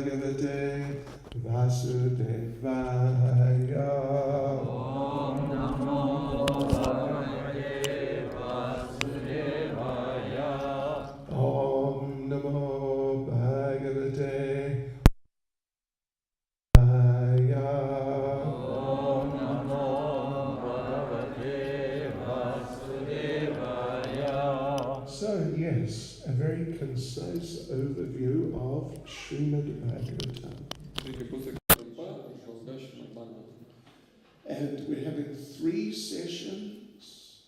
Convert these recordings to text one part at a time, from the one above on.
Bhagavate Vasudevaya. Om Namo Bhagavate Vasudevaya. Om Namo Bhagavate Om Namo Bhagavate Vasudevaya. So yes, a very concise overview of Srimad Bhagavatam. And we're having 3 sessions.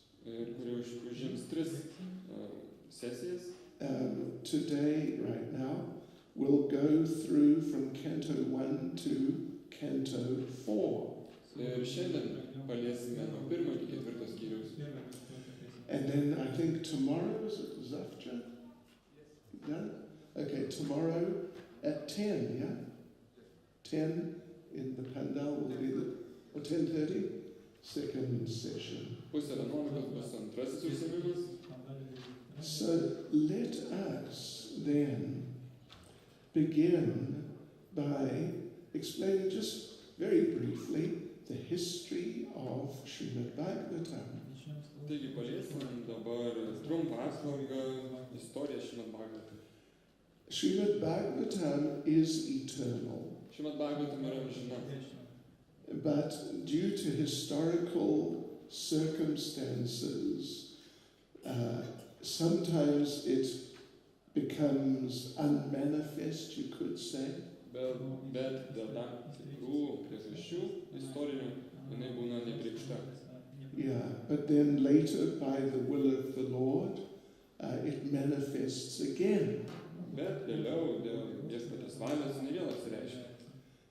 Today, right now, we'll go through from Canto 1 to Canto 4. And then I think tomorrow, is it Zafja? No? Okay, tomorrow at 10, yeah? 10 in the Pandal will be the, or 10:30, second session. So let us then begin by explaining just very briefly the history of Srimad Bhagavatam. Srimad Bhagavatam is eternal, but due to historical circumstances, sometimes it becomes unmanifest, you could say. Yeah, but then later, by the will of the Lord, it manifests again.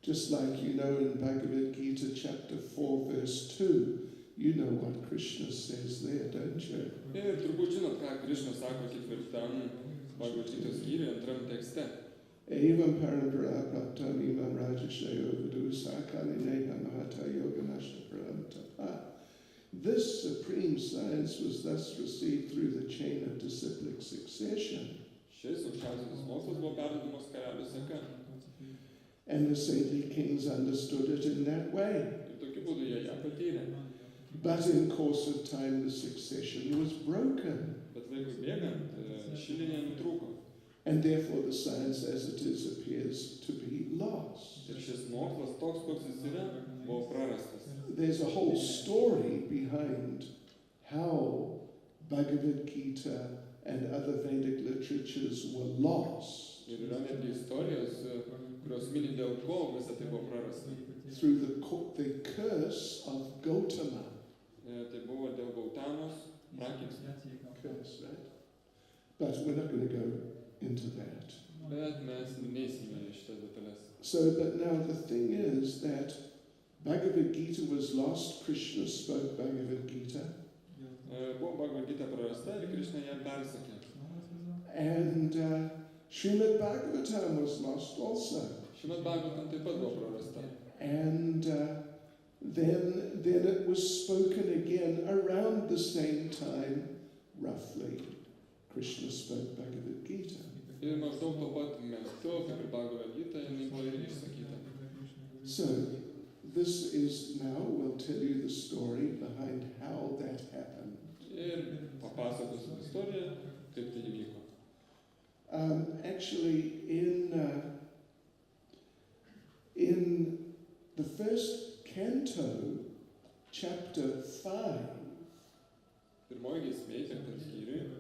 Just like you know in Bhagavad Gita chapter 4 verse 2, you know what Krishna says there, don't you? Evam parampara praptam imam rajashayo vidu sakali neha mahata yoganashta parantapa. This supreme science was thus received through the chain of disciplic succession. And the saintly kings understood it in that way. But in course of time the succession was broken. And therefore the science as it is appears to be lost. There's a whole story behind how Bhagavad Gita and other Vedic literatures were lost. Through the curse of Gautama. Curse, right? But we're not going to go into that. So, but now the thing is that Bhagavad Gita was lost, Krishna spoke Bhagavad Gita. And Srimad Bhagavatam was lost also. And then it was spoken again around the same time, roughly. Krishna spoke Bhagavad Gita. So, this is now, we'll tell you the story behind how that happened. Actually, in the first canto, chapter 5,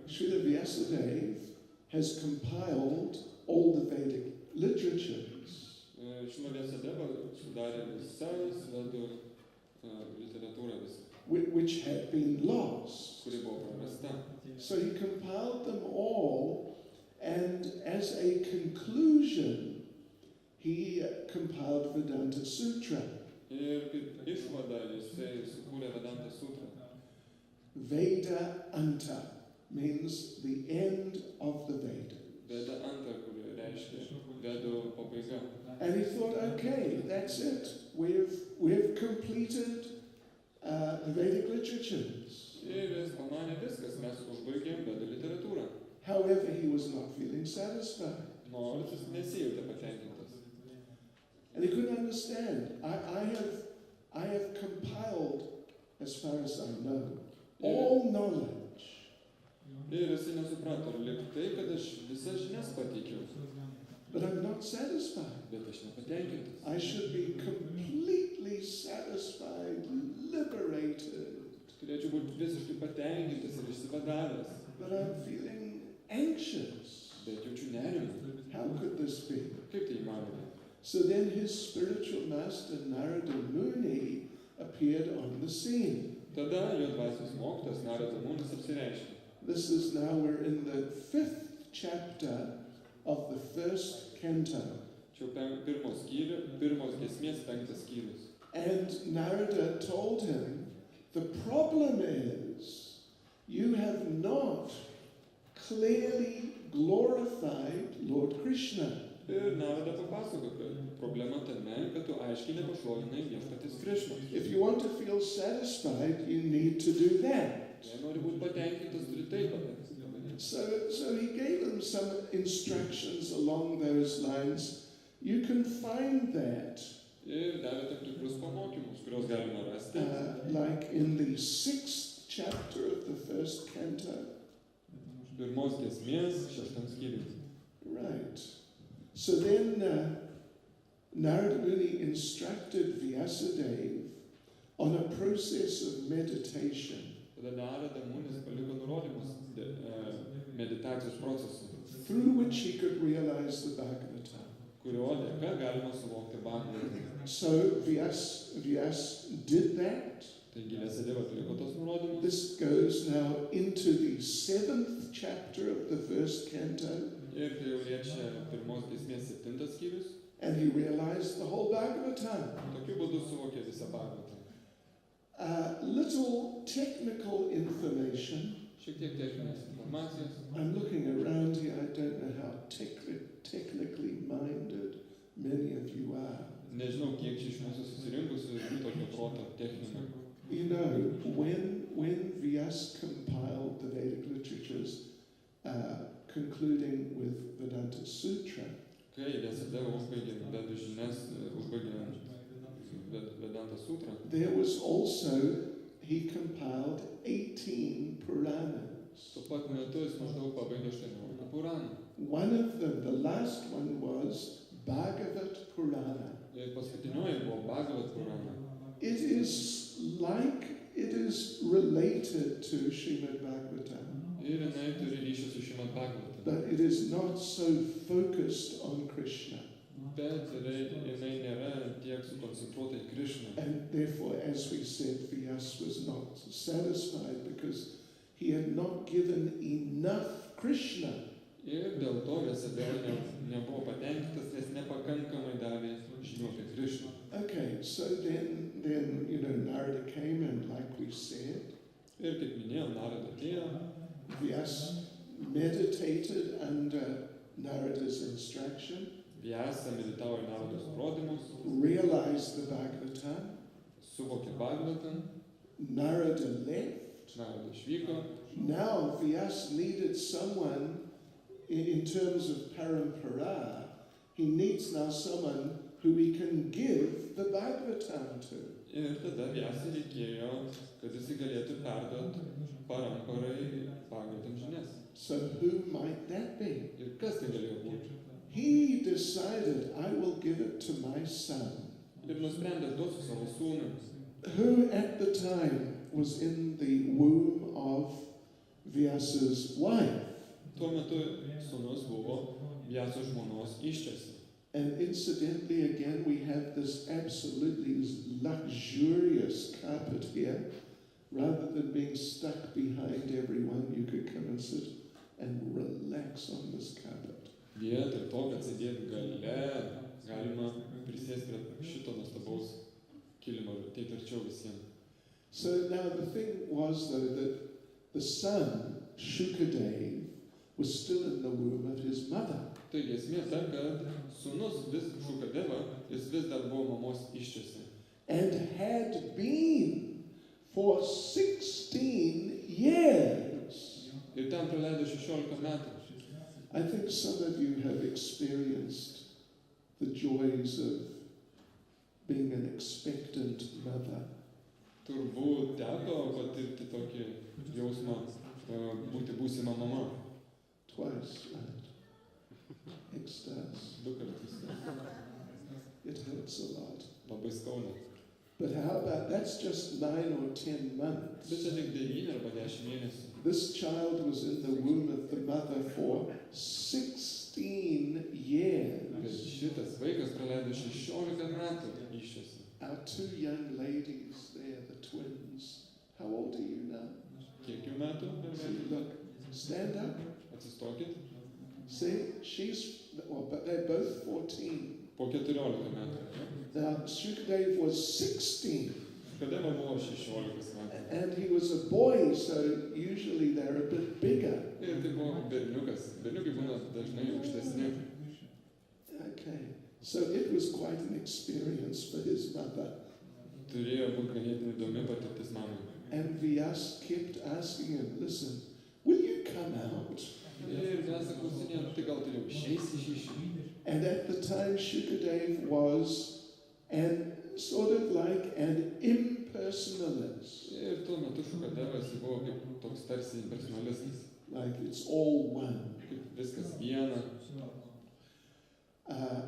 Srila Vyasadeva has compiled all the Vedic literatures. Which had been lost. So he compiled them all, and as a conclusion, he compiled Vedanta Sutra. Veda Anta means the end of the Veda. And he thought, okay, that's it. We've completed the Vedic literatures. However, he was not feeling satisfied. And he couldn't understand. I have compiled, as far as I know, all knowledge. Ir jisai nesuprato, lyg tai, kad aš visas žinias pateikiau, But I'm not satisfied. bet aš nepatenkintas. I should be completely satisfied, liberated. Turėčiau būti visiškai patenkintas ir išsivadavęs, But I'm feeling anxious. bet jaučiu nerimą. How could this be? Kaip tai įmanoma? So then his spiritual master Narada Muni appeared on the scene. Tada jo dvasios mokytojas Narada Munis apsireiškė. This is now, we're in the 5th chapter of the 1st canto. Čia pirmos giesmės 5 skyrius. And Narada told him, the problem is you have not clearly glorified Lord Krishna. Ir Narada papasakojo, kad problema tame, kad tu aiškiai nepašlovinai viešpaties Krišnos. If you want to feel satisfied, you need to do that. Jei nori būti patenkintas, turi tai padaryti. So he gave them some instructions along those lines. You can find that Ir davė tam tikrus pamokymus, kuriuos galima rasti. like in the 6th chapter of the 1st canto. Pirmos giesmės 6 skyrius. Right. So then Narada Muni instructed Vyasadeva on a process of meditation Tada Narada Munis paliko nurodymus meditacijos procesui, through which he could realize the Bhagavatam. kurio dėka galima suvokti Bhagavatam. So Vyas did that. Taigi Vyasadeva atliko tos nurodymus. This goes now into the 7th chapter of the 1st canto, Ir tai jau liečia pirmos giesmės 7 skyrius. and he realized the whole Bhagavatam. Tokiu būdu suvokė visą Bhagavatam. Little technical information. Šiek tiek techninės informacijos. I'm looking around here. I don't know how technically minded many of you are. Nežinau, kiek iš mūsų susirinkusių tokio proto techninio. You know, when Vyas compiled the Vedic literatures, concluding with Vedanta Sutra, Kai Vyasadeva užbaigė Vedų žinias, užbaigė Vedanta sutrą, there was also, he compiled 18 Puranas. tuo pat metu jis maždaug pabaigė 18 Puranų. One of them, the last one, was Bhagavat Purana. Ir paskutinioji buvo Bhagavat Purana. It is related to Srimad Bhagavatam, Ir jinai turi ryšį su Srimad Bhagavatam. but it is not so focused on Krishna. Bet jinai nėra tiek sukoncentruota į Krišną. And therefore, as we said, Vyas was not satisfied because he had not given enough Krishna. Ir dėl to Vyasadeva nebuvo patenkintas, nes nepakankamai davė žinių apie Krišną. Okay, so then Narada came, and like we said, Ir kaip minėjau, Narada atėjo, Vyas meditated under Narada's instruction, Vyasa meditavo į Narados nurodymus, realized the Bhagavatam. suvokė Bhagavatam, Narada left. Narada išvyko. Now Vyas needed someone, in terms of parampara, he needs now someone who he can give the Bhagavatam to. Ir tada Vyasai reikėjo, kad jis galėtų perduoti paramparai Bhagavatam žinias. So who might that be? Ir kas tai galėjo būti? He decided, I will give it to my son, Ir nusprendė duoti savo sūnui, who at the time was in the womb of Vyasa's wife. tuo metu sūnus buvo Vyaso žmonos iščiasi. And incidentally, again, we have this absolutely luxurious carpet here. Rather than being stuck behind everyone, you could come and sit and relax on this carpet. Vietoj to, kad sėdėti gale, galima prisėsti prie šito nuostabaus kilimo ir taip arčiau visiems. So now the thing was, though, that the son, Shukadeva, was still in the womb of his mother. Taigi esmė ta, kad sūnus Šukadeva, jis vis dar buvo mamos iščiasi. And had been for 16 years. Ir ten praleido 16 metų. I think some of you have experienced the joys of being an expectant mother. Turbūt teko patirti tokį jausmą būti būsima mama. Twice, right? Ekstaz. 2 kartus. It hurts a lot. Labai skauda. But how about, that's just 9 or 10 months. Bet čia tik 9 arba 10 mėnesių. This child was in the womb of the mother for 16 Bet years. šitas vaikas praleido 16 metų įsčiose. Our 2 young ladies there, the twins. How old are you now? Kiek jų metų? See, look, stand up. Atsistokit. See, but they're both 14. Po 14 metų. Now, Shukadev was 16. Kada man buvo 16 metų? And he was a boy, so usually they're a bit bigger. Ir tai buvo berniukas. Berniukai būna dažnai aukštesni. Okay, so it was quite an experience for his mother. Turėjo būti ganėtinai įdomi patirtis mamai. And Vyas kept asking him, listen, will you come out? Ir mes klausinėjom, tai gal tu jau išeisi iš iššių? And at the time, Shukadev was sort of like an impersonalist. Ir tuo metu Šukadevas buvo kaip toks tarsi impersonalistas. Like it's all one. Kaip viskas viena.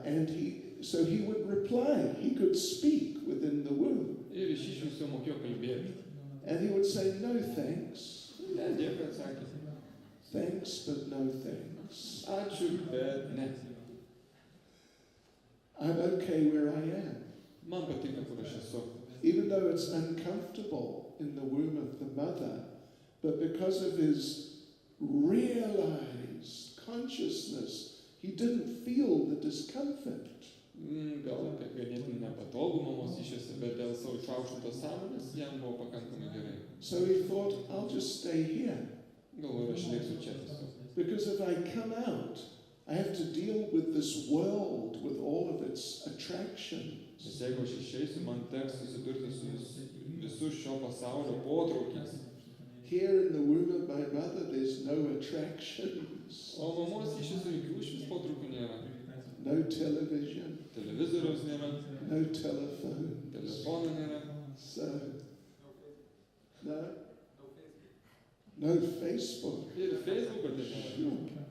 And so he would reply. He could speak within the womb. Ir iš iššių jis jau mokėjo kalbėti. And he would say, no thanks. Ne, dėkui atsakė. Thanks, but no thanks. Ačiū, bet ne. I'm okay where I am. Man patinka, kur aš esu. Even though it's uncomfortable in the womb of the mother, but because of his realized consciousness, he didn't feel the discomfort. Gal ganėtinai nepatogu mamos išėse, bet dėl savo išaukštintos sąmonės jam buvo pakankamai gerai. So he thought, I'll just stay here. Galvoju, aš liksiu čia tiesiog. Because if I come out, I have to deal with this world with all of its attractions. Nes jeigu aš išeisiu, man teks susidurti su visų šio pasaulio potraukiais. Here in the womb of my mother, there's no attractions. O mamos išėse jokių išvis potraukių nėra. No television. Televizoriaus nėra. No telephone. Telefono nėra. So, no? No Facebook. Ir Facebook'o nėra.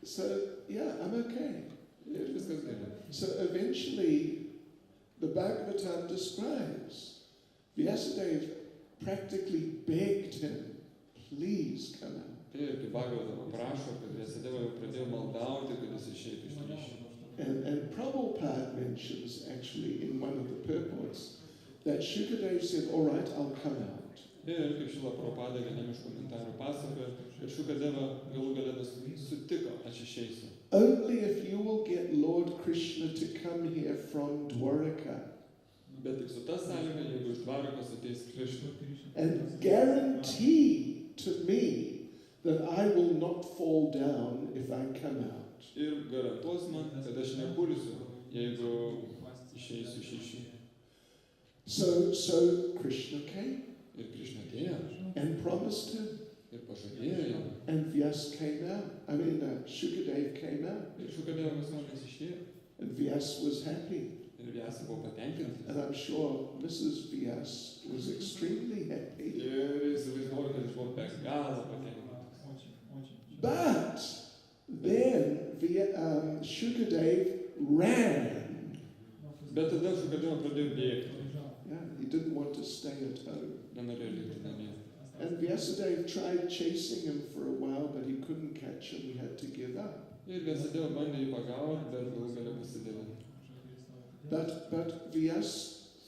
So, yeah, I'm okay. Ir viskas gerai. So eventually, the Bhagavatam describes, Vyasadeva practically begged him, please come out. Ir kaip Bhagavatam aprašo, kad Vyasadeva jau pradėjo maldauti, kad jis išeitų iš ryšių. And Prabhupada mentions actually in one of the purports that Shukadeva said, all right, I'll come out. Ir kaip Šila Prabhupada vienam iš komentarų pasakoja, kad Šukadeva galų gale sutiko, aš išeisiu. Only if you will get Lord Krishna to come here from Dwaraka. Bet tik su ta sąlyga, jeigu iš Dvarakos ateis Krishna. And guarantee to me that I will not fall down if I come out. Ir garantuos man, kad aš nepulsiu, jeigu išeisiu iš ryšių. So Krishna came. Ir Krishna atėjo. And promised him. Ir pažadėjo jam. And Vyas came out. Shukadeva came out. Ir Šukadevas manęs išėjo. And Vyas was happy. Ir Vyasas buvo patenkintas. And I'm sure Mrs. Vyas was extremely happy. Ir įsivaizduoju, kad jis buvo be galo patenkintas. But then Shukadeva ran. Bet tada Šukadeva pradėjo bėgti. Yeah, he didn't want to stay at home. Nenorėjo likti namie. And Vyasadeva tried chasing him for a while, but he couldn't catch him. He had to give up. Ir Vyasadeva bandė jį pagauti, bet galų gale pasidavė. But Vyas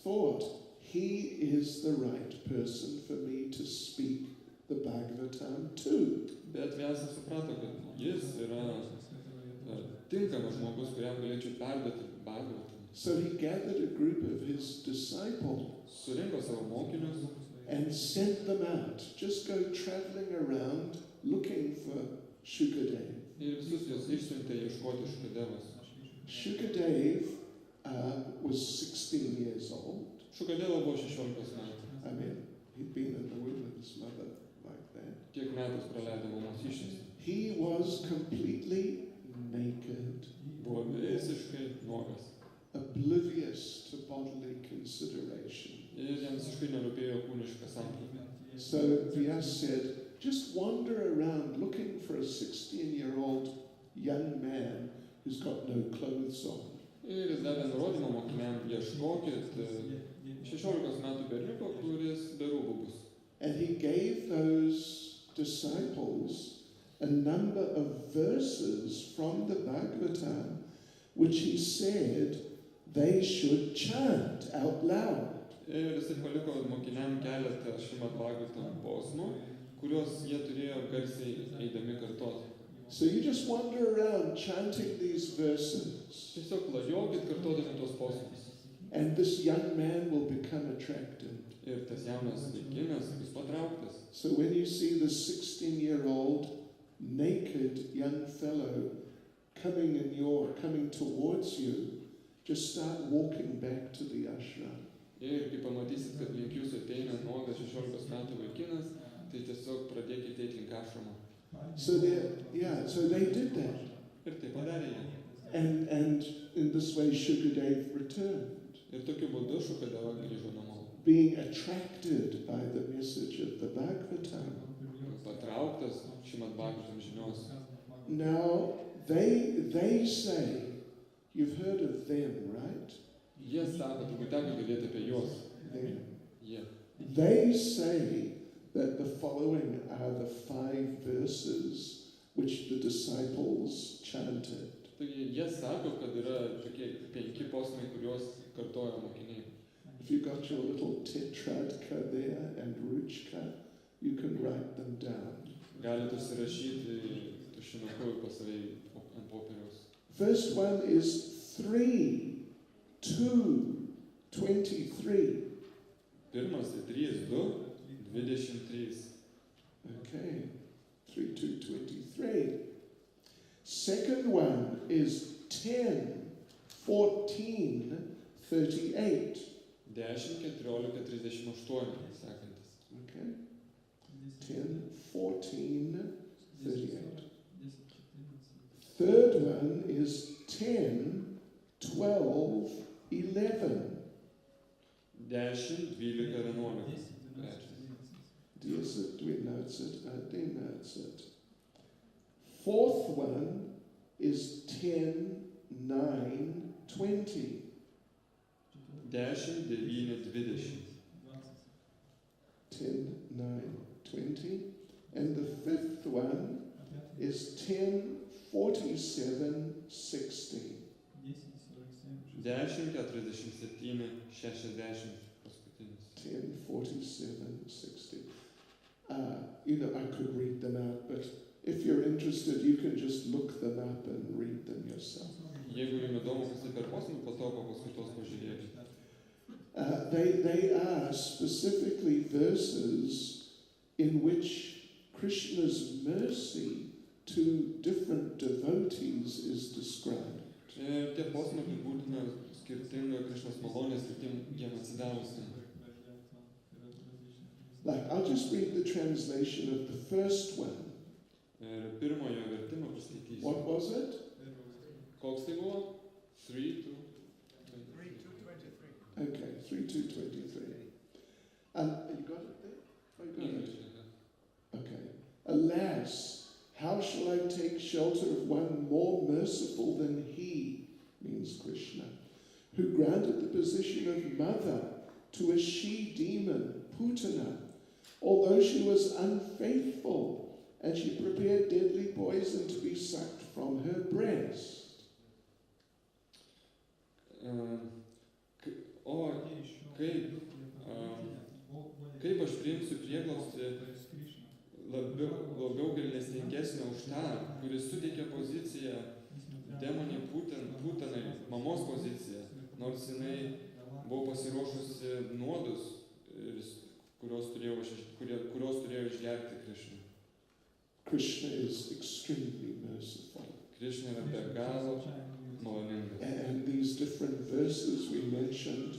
thought, he is the right person for me to speak the Bhagavatam to. Bet Vyasas suprato, kad jis yra tinkamas žmogus, kuriam galėčiau perduoti Bhagavatam. So he gathered a group of his disciples Surinko savo mokinius and sent them out. Just go traveling around looking for Shukadeva. ir visus juos išsiuntė ieškoti Šukadevos. Shukadeva was 16 years old. Šukadeva buvo 16 metų. He'd been in the womb of his mother like that. Tiek metus praleido mamos išėse. He was completely naked. Buvo visiškai nuogas. oblivious to bodily consideration. Ir jam visiškai nerūpėjo kūniška samprata. So Vyas said, just wander around looking for a 16-year-old young man who's got no clothes on. Ir jis davė nurodymą mokiniam, ieškokit 16 metų berniuko, kuris be rūbų bus. And he gave those disciples a number of verses from the Bhagavatam, which he said they should chant out loud. Ir jisai paliko mokiniam keletą Srimad Bhagavatam posmų, kuriuos jie turėjo garsiai eidami kartoti. So you just wander around chanting these verses, Tiesiog klajokit kartodami tuos posmus. and this young man will become attracted. Ir tas jaunas vaikinas bus patrauktas. So when you see the 16-year-old naked young fellow coming towards you, just start walking back to the ashram. Ir kai pamatysit, kad link jūsų ateina nuogas 16 metų vaikinas, tai tiesiog pradėkite eiti link ašramo. So they did that. Ir tai padarė jie. And in this way Shukadev returned, Ir tokiu būdu Šukadeva grįžo namo. being attracted by the message of the Bhagavatam. Patrauktas Srimad Bhagavatam žinios. Now, they say, you've heard of them, right? Jie sako, turbūt teko girdėti apie juos. Them. Jie. They say that the following are the 5 verses which the disciples chanted. Taigi jie sako, kad yra tokie 5 posmai, kuriuos kartojo mokiniai. If you've got your little tetradka there and ruchka, you can write them down. Galite užsirašyti tušinuku pas save ant popieriaus. First one is 3, 2, 23. Pirmas tai 3, 2, 23. Okay, 3, 2, 23. Second one is 10, 14, 38. 10, 14, 38 sekantis. Okay, 10, 14, 38. Third one is 10, 12, 11. 10, 12, 11. Dears it, we notes it, denotes it. Fourth one is 10, 9, 20. 10, 9, 20. 10, 9, 20. And the fifth one is 10, 47, 60. 10, 47, 60 paskutinis. 10, 47, 60. I could read them out, but if you're interested, you can just look them up and read them yourself. Jeigu jums įdomu, kas tai per posmų, po to paskaitos pažiūrėkite. They are specifically verses in which Krishna's mercy to different devotees is described. Ir tie posmai apibūdina skirtingą Krišnos malonę skirtingiem atsidavusiem. Like, I'll just read the translation of the first one. Ir pirmojo vertimo paskaitysiu. What was it? Koks tai buvo? 3, 2, 23. Okay, 3, 2, 23. And you got it there? Oh, you got it. Okay. Alas, how shall I take shelter of one more merciful than he, means Krishna, who granted the position of mother to a she-demon, Putana, although she was unfaithful, and she prepared deadly poison to be sucked from her breast. Kaip aš priimsiu prieglobstį labiau gailestingesnio už tą, kuris suteikė poziciją demonė Putanai, mamos poziciją, nors jinai buvo pasiruošusi nuodus, kurios turėjo išgerti Krishna. Krishna is extremely merciful. Krishna yra be galo maloningas. And these different verses we mentioned,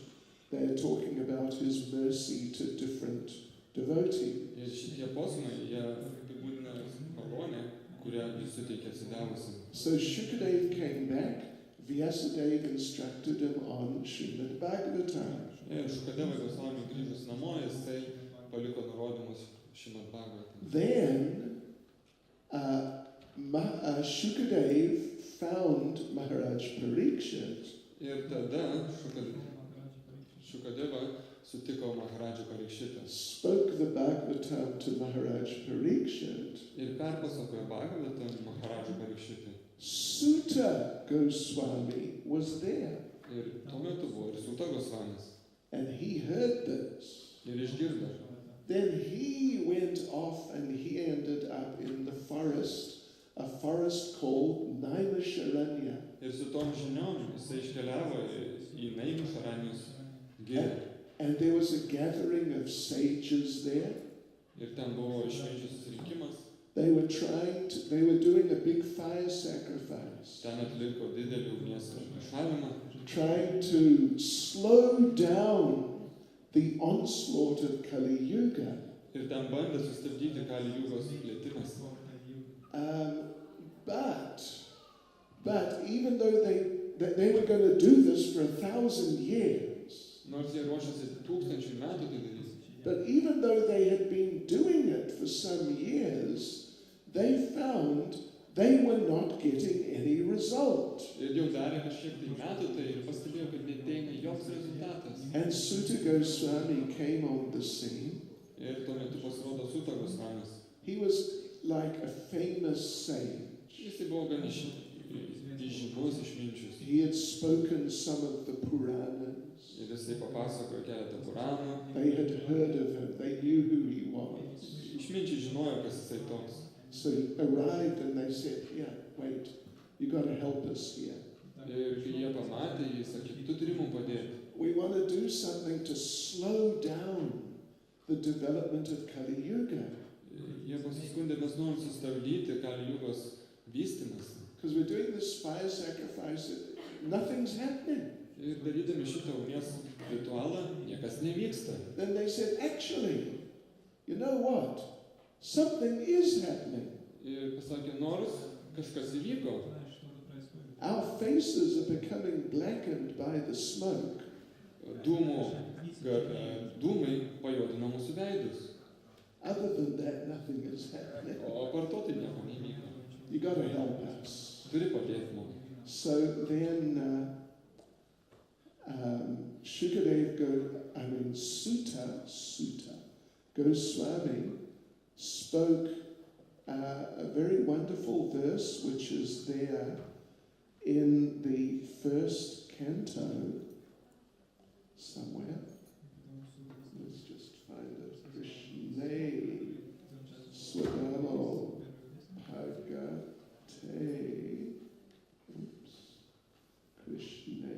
they're talking about his mercy to different devotees. Ir šitie posmai, jie apibūdina malonę, kurią jis suteikė atsidavusiam. So Shukadev came back, Vyasadeva instructed him Bhagavatam. Ir Šukadeva Gosvami grįžus namo, jisai paliko nurodymus Srimad Bhagavatam. Then Shukadev found Maharaj Parikshit. Ir tada Šukadeva sutiko Maharadžą Parikšitą. Spoke the Bhagavatam to Maharaj Parikshit. Ir perpasakojo Bhagavatam Maharadžą Parikšitą. Sutta Goswami was there. Ir tuo metu buvo ir Suta Gosvamis. And he heard this. Ir išgirdo. Then he went off and he ended up in the forest, a forest called Naimisharanya. Ir su tom žiniom jisai iškeliavo į Naimisharanius girią. And there was a gathering of sages there. Ir ten buvo išminčių susirinkimas. They were doing a big fire sacrifice, Ten atliko didelį ugnies pašalinimą, trying to slow down the onslaught of Kali Yuga. ir ten bandė sustabdyti Kali Jugos plėtimąsi. But even though they were going to do this for 1,000 years, Nors jie ruošiasi 1000 metų tai daryti. but even though they had been doing it for some years, they found they were not getting any result. Ir jau darė kažkiek tai metų tai ir pastebėjo, kad neteina joks rezultatas. And Sutta Goswami came on the scene. Ir tuo metu pasirodo Suta Gosvamis. He was like a famous sage. Jisai buvo gan įžymus, išminčius. He had spoken some of the Puranas. Ir jisai papasakojo keletą Puranų. They had heard of him. They knew who he was. Išminčiai žinojo, kas jisai toks. So he arrived and they said, yeah, wait, you got to help us here. Ir kai jie pamatė, jis sakė, tu turi mums padėti. We want to do something to slow down the development of Kali Yuga. Jie pasiskundė, mes norim sustabdyti Kali Jugos vystymąsi. Because we're doing this fire sacrifice, nothing's happening. Ir darydami šitą ugnies ritualą, niekas nevyksta. Then they said, actually, you know what? Something is happening. Ir pasakė, nors kažkas įvyko. Our faces are becoming blackened by the smoke. Dūmai pajuodino mūsų veidus. Other than that, nothing is happening. O apart to tai nieko nevyko. You got to help us. Turi padėti mums. So then Sutta Goswami spoke a very wonderful verse which is there in the first canto somewhere. Let's just find it. Krishna Swadamo Bhagate. Krishna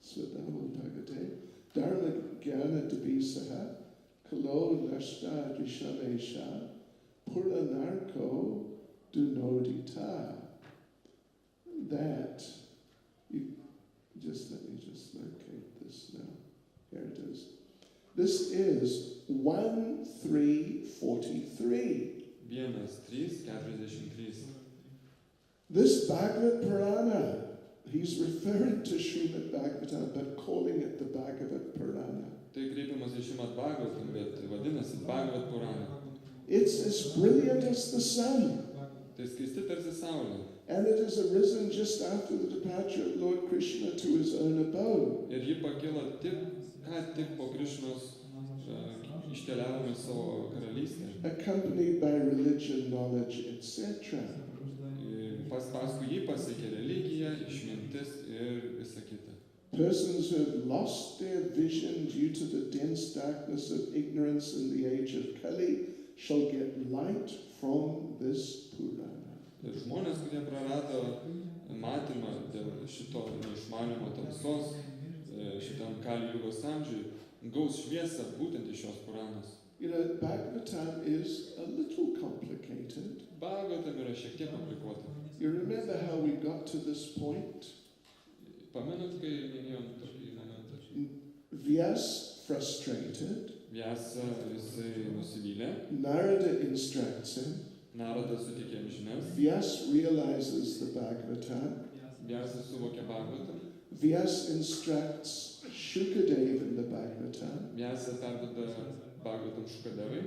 Swadamo Bhagate. Dharma Gyana Devisaha Kalo Nashta Rishamesha Puranarko Dunodita. That, let me just locate this now. Here it is. This is 1:3:43. 1:3:43. This Bhagavad Purana, he's referring to Srimad Bhagavatam, but calling it the Bhagavad Purana. Tai kreipiamas į Srimad Bhagavatam, bet vadinasi Bhagavad Purana. It's as brilliant as the sun. Tai skaisti tarsi saulė. And it has arisen just after the departure of Lord Krishna to his own abode. Ir ji pakilo tik po Krišnos iškeliavome savo karalystę. Accompanied by religion, knowledge, etc. Paskui jį pasiekė religija, išmintis ir visa kita. Persons who have lost their vision due to the dense darkness of ignorance in the age of Kali shall get light from this Purana. Ir žmonės, kurie prarado matymą dėl šito neišmanymo tamsos, šitam Kali Jugos amžiui, gaus šviesą būtent iš šios Puranos. You know, Bhagavatam is a little complicated. Bhagavatam yra šiek tiek komplikuota. You remember how we got to this point? Pamenat, kai minėjom tokį momentą? Vyas frustrated. Vyasa jisai nusivylė. Narada instructs him. Narada suteikė jam žinias. Vyas realizes the Bhagavatam. Vyasa suvokė Bhagavatam. Vyas instructs Shukadeva in the Bhagavatam. Vyasa perduoda Bhagavatam Shukadevai.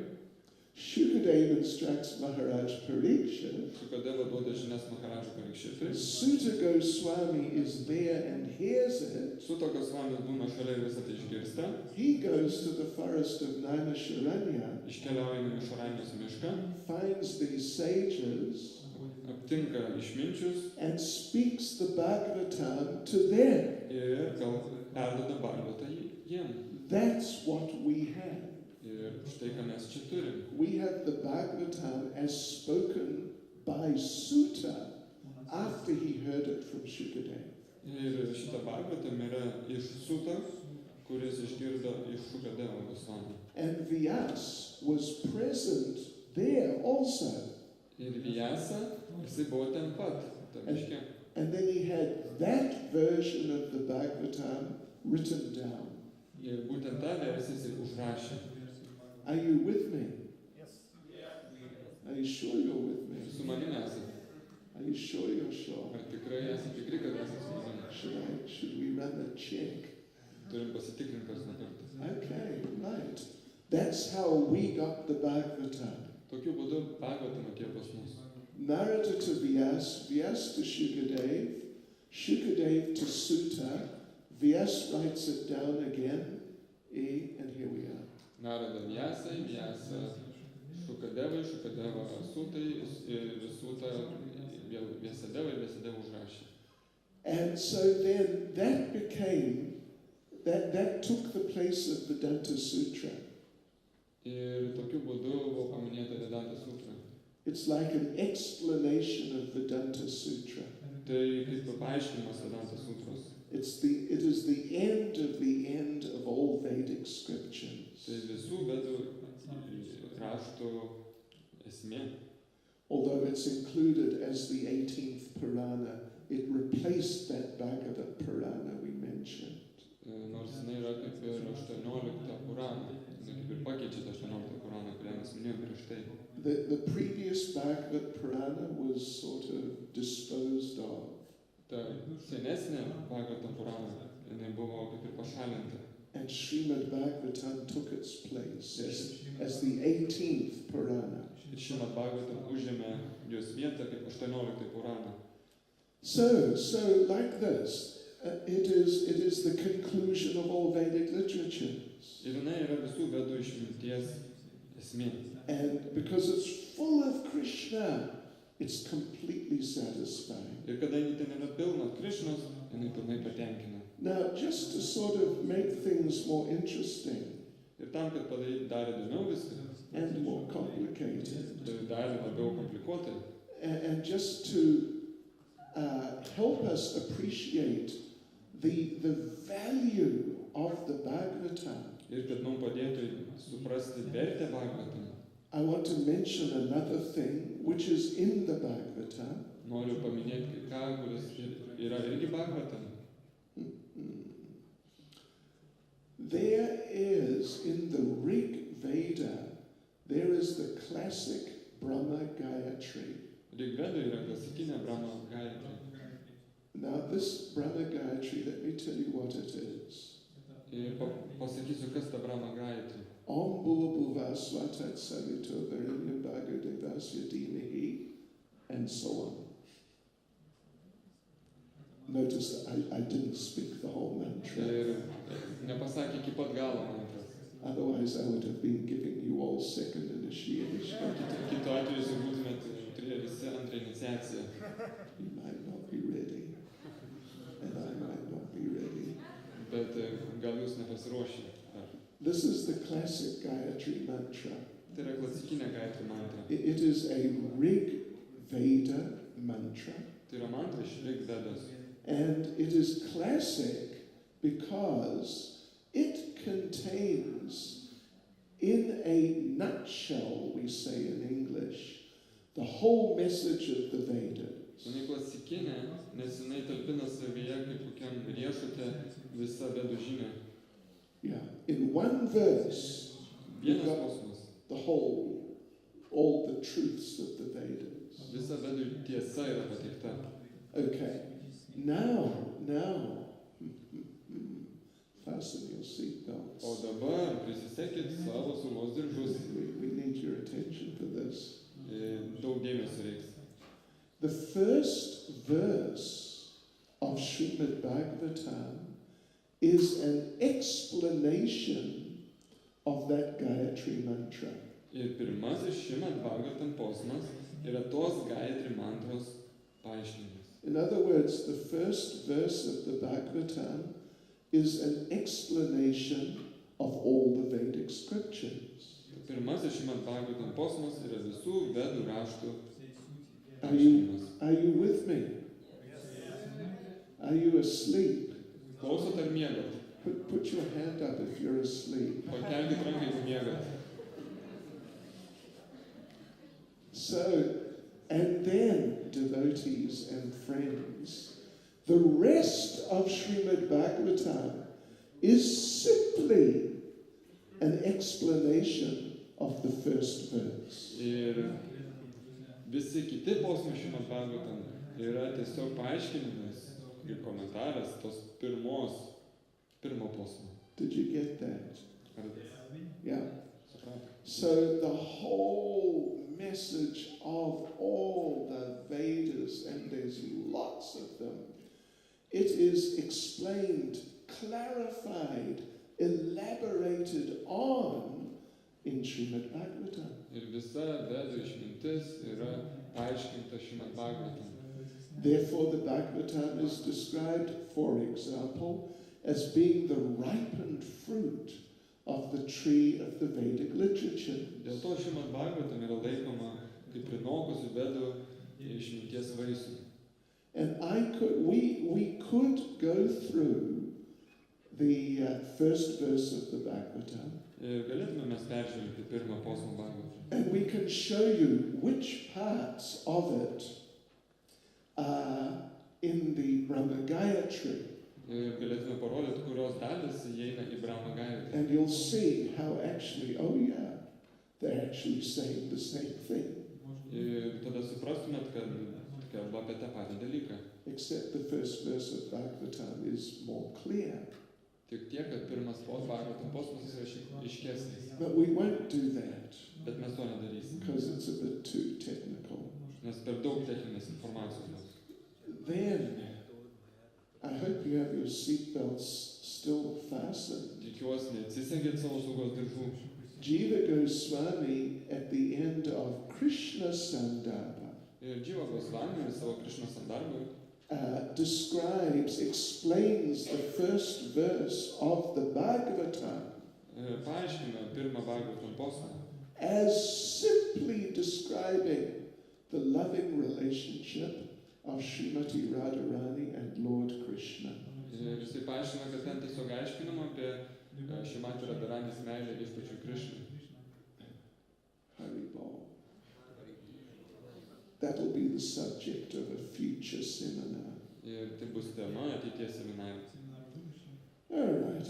Shukadeva instructs Maharaj Parikshit. Shukadeva duoda žinias Maharajui Parikšitui. Suta Goswami is there and hears it. Suta Gosvamis būna šalia ir visą tai išgirsta. He goes to the forest of Naimisharanya, Iškeliauja į Naimisharanijos mišką, finds these sages, aptinka išminčius and speaks the Bhagavatam to them. ir gal perduoda Bhagavatą jiem. That's what we have. Ir štai ką mes čia turim. We have the Bhagavatam as spoken by Suta after he heard it from Shukadeva. Ir šitą Bhagavatam yra iš Suta, kuris išgirdo iš Šukadevo Gosvamio. And Vyas was present there also. Ir Vyasa, jisai buvo ten pat, tam miške. And then he had that version of the Bhagavatam written down. Ir būtent tą versiją jisai užrašė. Are you with me? Are you sure you're with me? Su manim esate. Are you sure you're sure? Ar tikrai esate tikri, kad esate su manim? Should we run a check? Turim pasitikrinti kas nuo kartą. Okay, right. That's how we got the Bhagavatam. Tokiu būdu Bhagavatam atėjo pas mus. Narada to Vyas, Vyas to Shukadev, Shukadev to Suta, Vyas writes it down again, and here we are. Narada Vyasai, Vyasa Šukadevai, Šukadeva Sutai, ir Suta vėl Vyasadevai, Vyasadeva užrašė. And so then that became, that took the place of Vedanta Sutra. Ir tokiu būdu buvo paminėta Vedanta Sutra. It's like an explanation of Vedanta Sutra. Tai kaip paaiškinimas Vedanta Sutros. It is the end of all Vedic scriptures. Tai visų vedų raštų esmė. Although it's included as the 18th Purana, it replaced that Bhagavad Purana we mentioned. Nors jinai yra kaip ir 18 Purana. Jinai kaip ir pakeičia 18 Purana, kurią mes minėjome prieš tai. The previous Bhagavad Purana was sort of disposed of. Ta senesnė Bhagavatam Purana, jinai buvo kaip ir pašalinta. And Srimad Bhagavatam took its place as the 18th Purana. Ir Srimad Bhagavatam užėmė jos vietą kaip 18 Purana. So like this, it is the conclusion of all Vedic literatures. Ir jinai yra visų vedų išminties esmė. And because it's full of Krishna, it's completely satisfying. Ir kadangi ten yra pilna Krišnos, jinai pilnai patenkina. Now, just to sort of make things more interesting Ir tam, kad padaryti dar įdomiau viską, and more complicated, dar labiau komplikuotai, and just to help us appreciate the value of the Bhagavatam, ir kad mums padėtų suprasti vertę Bhagavatam, I want to mention another thing which is in the Bhagavatam. noriu paminėti kai ką, kuris yra irgi Bhagavatam. There is, in the Rig Veda, there is the classic Brahma Gayatri. Rigvedai yra klasikinė Brahma Gayatri. Now this Brahma Gayatri, let me tell you what it is. Ir pasakysiu, kas ta Brahma Gayatri. Om Bhurabhuva Svatat Savito Varenyam Bhargo Devasya Dhimahi, and so on. Notice that I didn't speak the whole mantra. Ir nepasakė iki pat galo mantras. Otherwise I would have been giving you all second initiation. Kitu atveju jūs būtumėt turėję visi antrą iniciaciją. You might not be ready. And I might not be ready. Bet gal jūs nepasiruošę. This is the classic Gayatri mantra. Tai yra klasikinė Gayatri mantra. It is a Rig Veda mantra. Tai yra mantra iš Rigvedos. And it is classic because it contains, in a nutshell, we say in English, the whole message of the Vedas. Jinai klasikinė, nes jinai talpina savyje kaip kokiam riešute visą Vedų žinią. Yeah. In one verse, you've Vienas got posmas. the whole, all the truths of the Vedas. Visa Vedų tiesa yra pateikta. Okay. Now, fasten your seatbelts. O dabar prisisekit savo saugos diržus. We need your attention for this. Daug dėmesio reiks. The first verse of Srimad Bhagavatam is an explanation of that Gayatri mantra. Ir pirmasis Srimad Bhagavatam posmas yra tos Gayatri mantros paaiškinimas. In other words, the first verse of the Bhagavatam is an explanation of all the Vedic scriptures. Pirmasis Srimad Bhagavatam posmas yra visų Vedų raštų Are paaiškinimas. you with me? Are you asleep? Klausot ar miegat? Put your hand up if you're asleep. Pakelkit ranką, jeigu miegat. So, and then, devotees and friends, the rest of Srimad Bhagavatam is simply an explanation of the first verse. Ir visi kiti posmai Srimad Bhagavatam yra tiesiog paaiškinimas ir komentaras tos pirmo posmo. Did you get that? Ar Yeah. supratot? So the whole message of all the Vedas, and there's lots of them, it is explained, clarified, elaborated on in Srimad Bhagavatam. Ir visa Vedų išmintis yra paaiškinta Srimad Bhagavatam. Therefore, the Bhagavatam is described, for example, as being the ripened fruit of the tree of the Vedic literature. Dėl to Srimad Bhagavatam yra laikoma kaip prinokusių Vedų išminties vaisių. And we could go through the first verse of the Bhagavatam, Ir galėtume mes peržvelgti pirmą posmą Bhagavatam. and we can show you which parts of it are in the Brahma Gayatri. Ir galėtume parodyti, kurios dalis įeina į Brahma Gayatri. And you'll see how actually, oh yeah, they're actually saying the same thing, Ir tada suprastumėt, kad kalba apie tą patį dalyką. except the first verse of Bhagavatam is more clear. Tik tiek, kad pirmas Bhagavatam posmas yra aiškesnis. But we won't do that Bet mes to nedarysim, because it's a bit too technical. nes per daug techninės informacijos bus. Then, I hope you have your seatbelts still fastened. Tikiuosi, neatsisegėt savo saugos diržų. Jiva Goswami, at the end of Krishna Sandarbha, Ir Dživa Gosvami savo Krišna Sandarbui explains the first verse of the Bhagavatam paaiškina pirmą Bhagavatam posmą as simply describing the loving relationship of Srimati Radharani and Lord Krishna. ir jisai paaiškina, kad ten tiesiog aiškinama apie Šrimati Radharanės meilę viešpačiui Krišnai. Hari Bol. That'll be the subject of a future seminar. Ir tai bus tema ateities seminare. All right.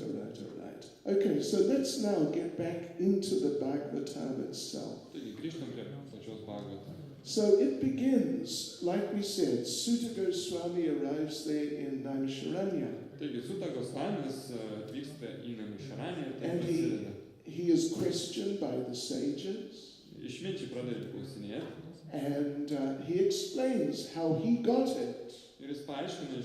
Okay, so let's now get back into the Bhagavatam itself. Taigi grįžtam prie pačios Bhagavatam. So it begins, like we said, Sutta Goswami arrives there in Naimisharanya. Taigi Sutta Gosvamis atvyksta į Naimisharaniją ir tai And prasideda. he is questioned by the sages, Išminčiai pradeda klausinėti and he explains how he got it. ir jis paaiškina,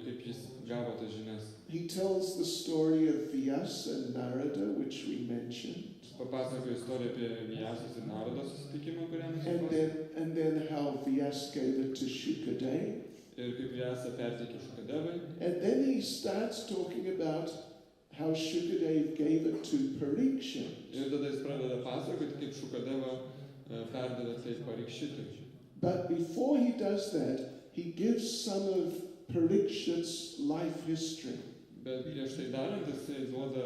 kaip jis gavo tas žinias. He tells the story of Vyasa and Narada, which we mentioned, Papasakoja istoriją apie Vyasos ir Narodos susitikimą, kurią mes supras. and then how Vyasa gave it to Shukadeva. Ir kaip Vyasa perteikė Šukadevai. And then he starts talking about how Shukadeva gave it to Parikshit. Ir tada jis pradeda pasakoti, kaip Šukadeva perdavė tai Parikšitui. But before he does that, he gives some of Parikshit's life history. Bet prieš tai darant, jisai duoda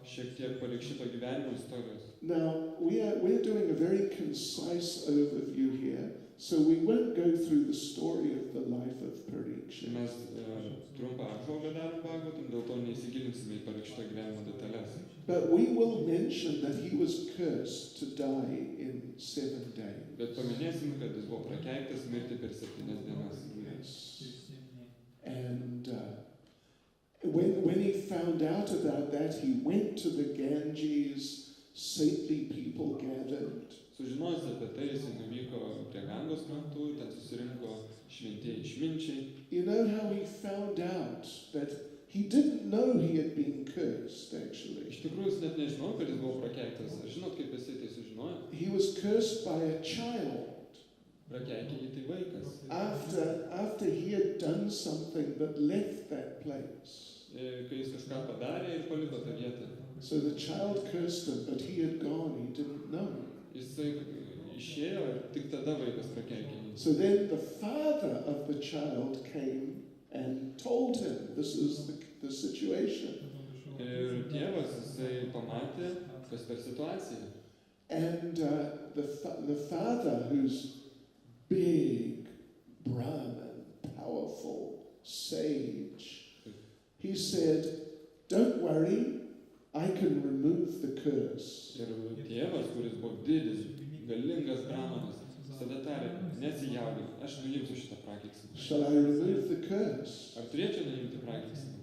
šiek tiek Parikšito gyvenimo istorijos. Now, we're doing a very concise overview here, so we won't go through the story of the life of Parikshit. Mes trumpą apžvalgą darom Bhagavatam, dėl to neįsigilinsime į Parikšito gyvenimo detalės. But we will mention that he was cursed to die in 7 days. Bet paminėsim, kad jis buvo prakeiktas mirti per 7 dienas. Yes. when he found out about that, he went to the Ganges, saintly people gathered. Sužinojęs apie tai, jis nuvyko prie Gangos krantų, ten susirinko šventieji išminčiai. You know how he found out that he didn't know he had been cursed, actually. Iš tikrųjų, jis net nežinojo, kad jis buvo prakeiktas. Ar žinot, kaip jisai tai sužinojo? He was cursed by a child Prakeikė jį tai vaikas. after he had done something but left that place. Kai jis kažką padarė ir paliko tą vietą. So the child cursed him, but he had gone, he didn't know. Jisai išėjo ir tik tada vaikas prakeikė jį. So then the father of the child came and told him, this is the situation. Ir tėvas, jisai pamatė, kas per situaciją. And the father, who's big, Brahman, powerful, sage, he said, don't worry, I can remove the curse. Ir tėvas, kuris buvo didis, galingas brahmanas, tada tarė, nesijaudink, aš nuimsiu šitą prakeiksmą. Shall I remove the curse? Ar turėčiau nuimti prakeiksmą?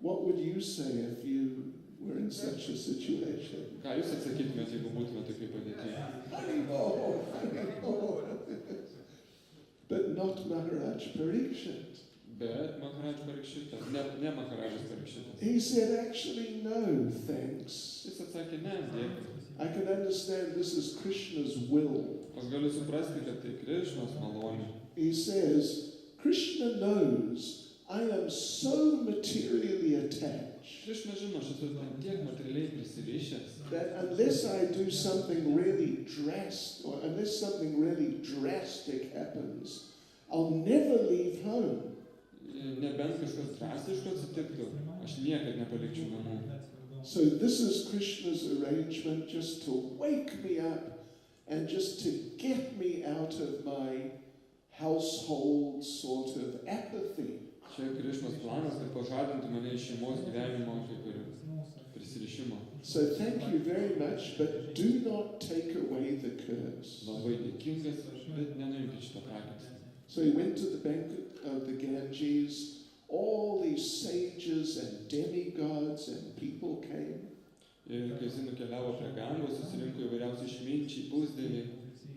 What would you say if you were in such a situation? Ką jūs atsakytumėte, jeigu būtumėte tokiai padėtyje? But not Maharaj Parikshit. Bet Maharaj Parikšitas, ne Maharajus Parikšitas. He said, actually, no, thanks. Jis atsakė, ne, dėkui. I can understand this is Krishna's will. Aš galiu suprasti, kad tai Krišnos malonė. He says, Krishna knows I am so materially attached Krišna žino, aš esu tiek materialiai prisirišęs, that unless I do something really drastic, or unless something really drastic happens, I'll never leave home. nebent kažkas drastiško atsitiktų, aš niekad nepalikčiau namų. So this is Krishna's arrangement just to wake me up and just to get me out of my household sort of apathy. Čia Krišnos planas, kad pažadintų mane iš šeimos gyvenimo kaip ir prisirišimo. So thank you very much, but do not take away the curse. Labai dėkingas, bet nenuimkit šitą prakeiksmą. So he went to the banquet of the Ganges. All these sages and demigods and people came. Ir kai jis nukeliavo prie Gangos, susirinko įvairiausi išminčiai, pusdieviai.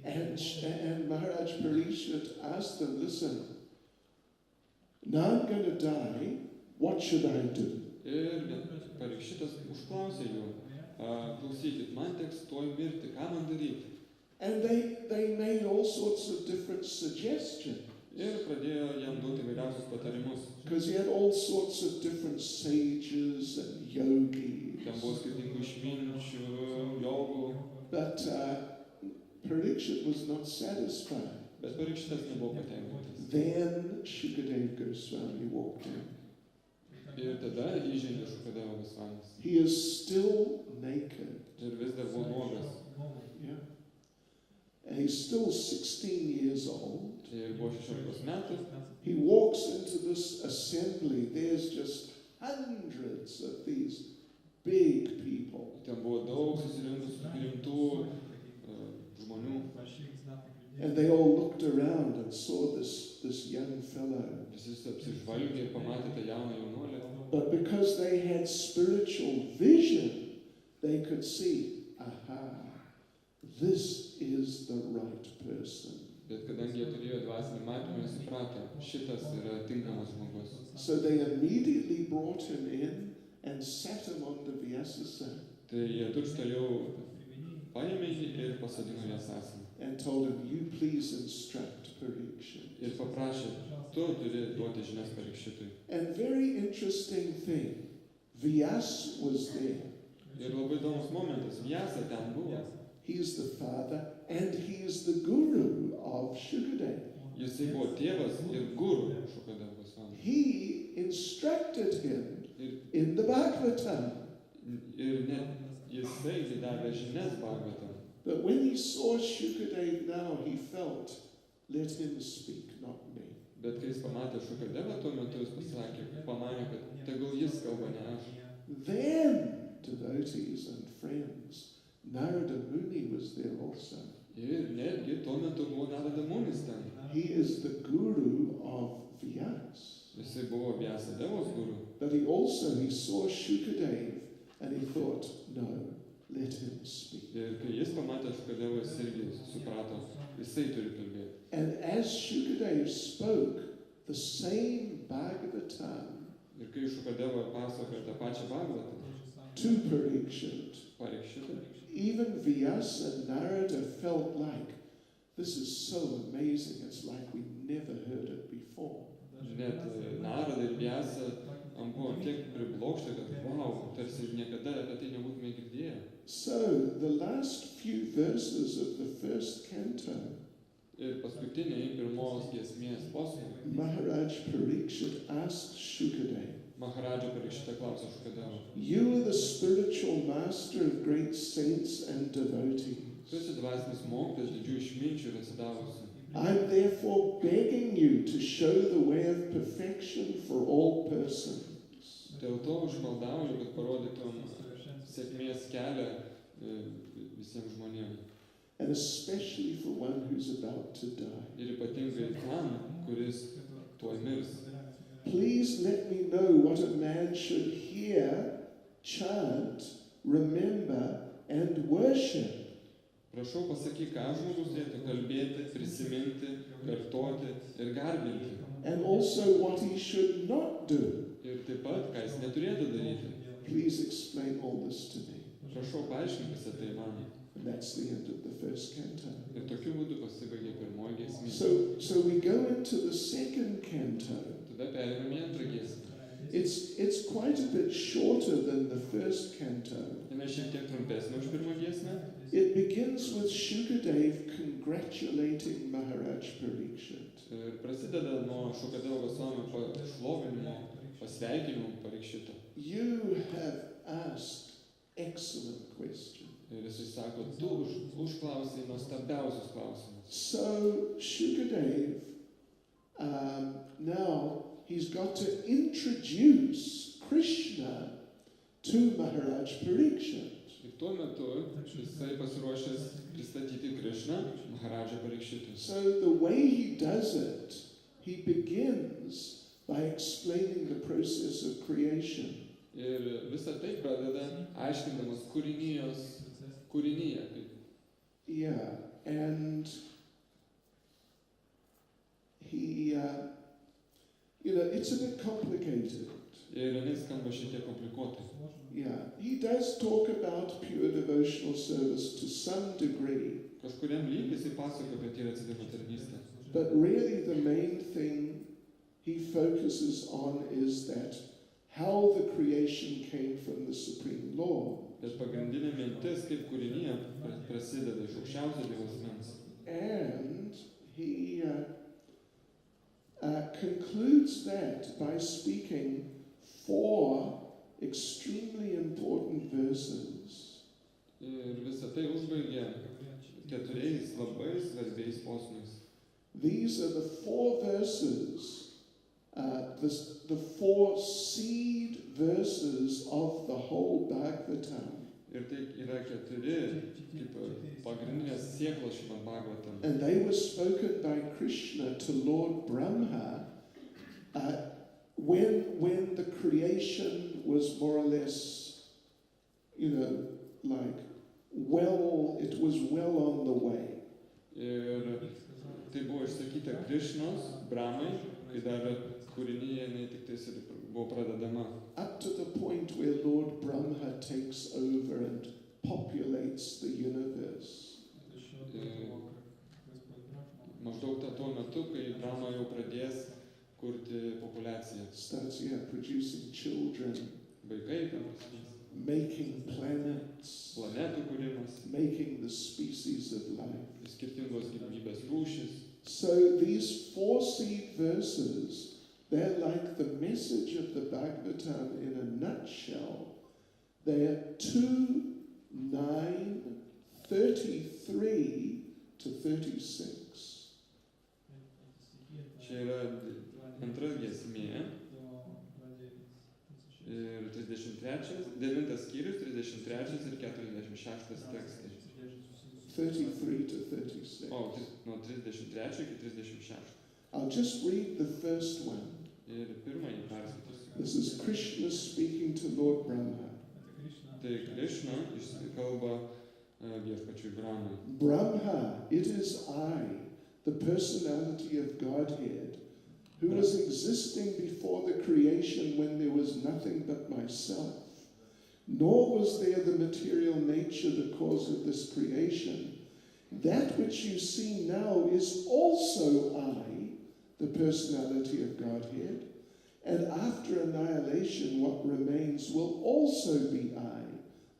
And Maharaj Parikshit asked them, listen, now I'm going to die, what should I do? Ir Parikšitas užklausė jų, klausykit, man teks tuoj mirti, ką man daryti? And they made all sorts of different suggestions. Ir pradėjo jam duoti įvairiausius patarimus. Because he had all sorts of different sages and yogis. Ten buvo skirtingų išminčių, jogų. But Parikshit was not satisfied. Bet Parikšitas nebuvo patenkintas. Then Shukadeva Goswami walked in. Ir tada įžengė Šukadeva Gosvamis. He is still naked. Ir vis dar buvo nuogas. Yeah. And he's still 16 years old. Ir buvo 16 metų. He walks into this assembly. There's just hundreds of these big people. Ten buvo daug susirinkusių rimtų žmonių. And they all looked around and saw this young fellow. Visi apsižvalgė ir pamatė tą jauną jaunuolį. But because they had spiritual vision, they could see, aha, this is the right person. Bet kadangi jie turėjo dvasinį matymą, jie suprato, šitas yra tinkamas žmogus. So they immediately brought him in and sat him on the Vyasasa Tai jie tučtaliau paėmė jį ir pasodino ją sąsiną. and told him, you please instruct Parikshit. Ir paprašė, tu turi duoti žinias Parikšitui. And very interesting thing, Vyas was there. Ir labai įdomus momentas, Vyasa ten buvo. He is the father and he is the guru of Shukadeva. Jisai buvo tėvas ir guru Šukadeva Gosvami. He instructed him in the Bhagavatam. Ir net jisai davė žinias Bhagavatam. But when he saw Shukadeva now, he felt, let him speak, not me. Bet kai jis pamatė Šukadevą, tuo metu jis pasakė, pamanė, kad tegul jis kalba, ne aš. Then, devotees and friends, Narada Muni was there also. Ir netgi tuo metu buvo Narada Munis ten. He is the guru of Vyas. Jisai buvo Vyasadevos guru. But he saw Shukadev and he thought, no, let him speak. Ir kai jis pamatė Šukadevą, jis irgi suprato, jisai turi kalbėti. And as Shukadev spoke, the same Bhagavatam Ir kai Šukadeva pasakojo tą pačią Bhagavatą, to Parikshit, Parikšitą, even Vyasa and Narada felt like, this is so amazing, it's like we never heard it before. net Narada ir Vyasa buvo tiek priblokšta, kad wow, tarsi niekada apie tai nebūtume girdėję. So the last few verses of the first canto, Ir paskutiniai pirmos giesmės posmai, Maharaj Parikshit asked Shukadev, Maharadža Parikšitą klausė Šukadevą. you are the spiritual master of great saints and devotees. Tu esi dvasinis mokytojas, didžiųjų išminčių ir atsidavusių. I'm therefore begging you to show the way of perfection for all persons. Dėl to užmaldauju, kad parodytum sėkmės kelią visiems žmonėms. And especially for one who's about to die. Ir ypatingai tam, kuris tuoj mirs. Please let me know what a man should hear, chant, remember, and worship. Prašau pasakyk, ką žmogus turėtų kalbėti, prisiminti, kartoti ir garbinti. And also what he should not do. Ir taip pat, ką jis neturėtų daryti. Please explain all this to me. Prašau paaiškinti visą tai man. And that's the end of the first canto. Ir tokiu būdu pasibaigė pirmoji giesmė. So we go into the second canto. Tada pereiname į antrą giesmę. It's quite a bit shorter than the first canto. Jinai šiek tiek trumpesnė už pirmą giesmę. It begins with Shukadev congratulating Maharaj Parikshit. Ir prasideda nuo Šukadevo Gosvamio pašlovinimo, pasveikinimo Parikšito. You have asked excellent questions. Ir jis sako, tu užklausai nuostabiausius klausimus. So Shukadev, now he's got to introduce Krishna to Maharaj Parikshit. Ir tuo metu jisai pasiruošęs pristatyti Krishną Maharadžą Parikšitui. So the way he does it, he begins by explaining the process of creation. Ir visą tai pradeda aiškindamas kūrinyje. Yeah, and he, it's a bit complicated. Ir jinai skamba šiek tiek komplikuotai. Yeah, he does talk about pure devotional service to some degree. Kažkuriam lygiai jisai pasakoja apie tyrą atsidavimo tarnystę. But really the main thing he focuses on is that how the creation came from the Supreme Lord. Bet pagrindinė mintis, kaip kūrinyje prasideda iš aukščiausio Dievo asmens. And he concludes that by speaking 4 extremely important verses. Ir visą tai užbaigia 4 labai svarbiais posmais. These are the 4 verses, the 4 seed verses of the whole Bhagavatam. Ir tai yra 4 kaip pagrindinės sėklos šitam Bhagavatam. And they were spoken by Krishna to Lord Brahma when the creation was more or less, like it was well on the way. Ir tai buvo išsakyta Krišnos, Brahmai, kai dar kūrinyje jinai tik tais ir buvo pradedama. Up to the point where Lord Brahma takes over and populates the universe. Maždaug tuo metu, kai Brahma jau pradės kurti populiaciją. Starts, producing children, Vaikai, making planets, planetų kūrimas, making the species of life. skirtingos gyvybės rūšis. So these 4 seed verses, they're like the message of the Bhagavatam in a nutshell. They're 2, 9, 33 to 36. Čia yra antra giesmė. Ir 33, 9 skyrius, 33 ir 46 tekstai. 33 to 36. O, nuo 33 iki 36. I'll just read the first one. Ir pirmąjį perskaitysiu. This is Krishna speaking to Lord Brahma. Tai Krishna kalba viešpačiui Brahmai. Brahma, it is I, the personality of Godhead, who was existing before the creation when there was nothing but myself. Nor was there the material nature the cause of this creation. That which you see now is also I, the personality of Godhead, and after annihilation what remains will also be I,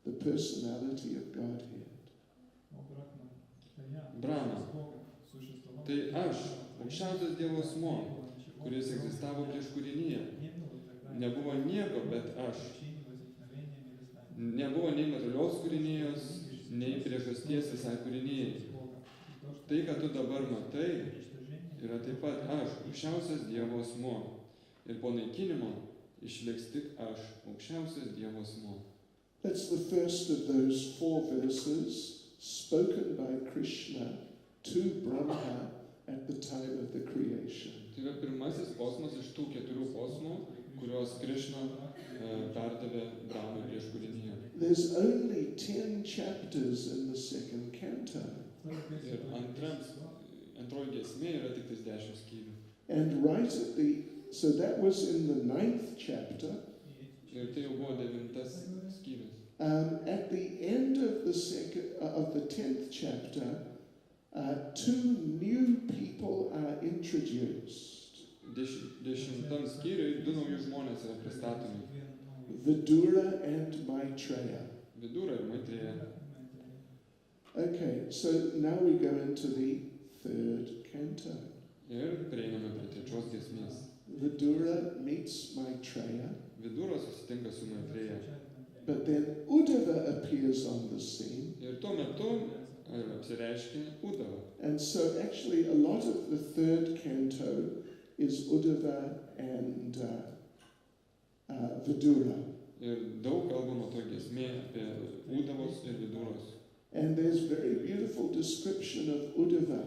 the personality of Godhead. Brahma, tai aš, aukščiausias Dievo asmuo, kuris egzistavo prieš kūrinyje. Nebuvo nieko, bet aš. Nebuvo nei materialios kūrinijos, nei priežasties visai kūrinijai. Tai, ką tu dabar matai, yra taip pat aš, aukščiausias Dievo asmuo. Ir po naikinimo išliks tik aš, aukščiausias Dievo asmuo. That's the first of those 4 verses spoken by Krishna to Brahma at the time of the creation. Tai yra pirmasis posmas iš tų 4 posmų, kuriuos Krishna perdavė Brahmai prieš kūrinyje. There's only 10 chapters in the second canto. Ir antroji giesmė yra tik 10 skyrių. And right at so that was in the 9th chapter. Ir tai jau buvo 9 skyrius. At the end of the 10th chapter, 2 new people are introduced. 10 skyriui 2 nauji žmonės yra pristatomi. Vidura and Maitreya. Vidura ir Maitreya. Okay, so now we go into the 3rd canto. Ir prieiname prie 3 giesmės. Vidura meets Maitreya. Vidura susitinka su Maitreya. But then Uddhava appears on the scene. Ir tuo metu apsireiškia Uddhava. And so actually a lot of the 3rd canto is Uddhava and Vidura. Ir daug kalbama to giesmė apie Uddhavos ir Viduros. And there's very beautiful description of Uddhava.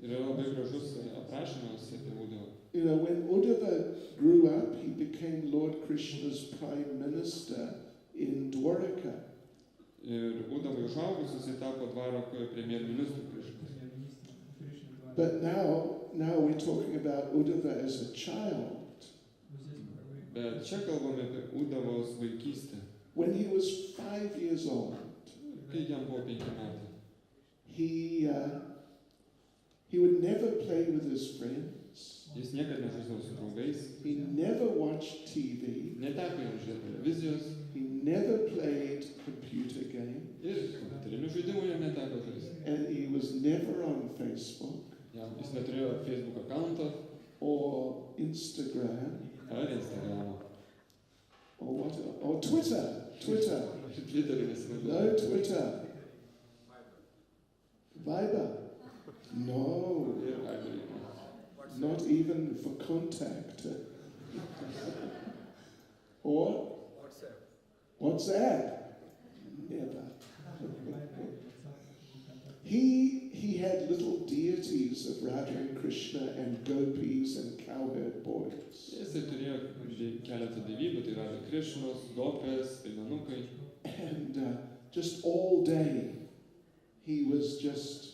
Ir yra labai gražus aprašymas apie Uddhavą. You know, when Uddhava grew up, he became Lord Krishna's prime minister in Dwaraka. Ir Uddhavai užaugus, jis tapo dvarako premjerministru Krišnos. But now we're talking about Uddhava as a child. Bet čia kalbame apie Uddhavos vaikystę. When he was 5 years old, Kai jam buvo 5 metai. He would never play with his friends. Jis niekad nežaisdavo su draugais. He never watched TV. Neteko jam žiūrėti televizijos. He never played computer games. Ir kompiuterinių žaidimų jam neteko žaisti. And he was never on Facebook Jis neturėjo Facebook accountą or Instagram ar Instagramo. or Twitter. Twitterį nesinaudojo. No Twitter. Viber. No. Ir Viberį. Not even for contact. Or WhatsApp. Never. He had little deities of Radha and Krishna and gopis and cowherd boys. Jisai turėjo keletą dievybių, tai yra Krišnos, gopės, piemenukai. And just all day he was just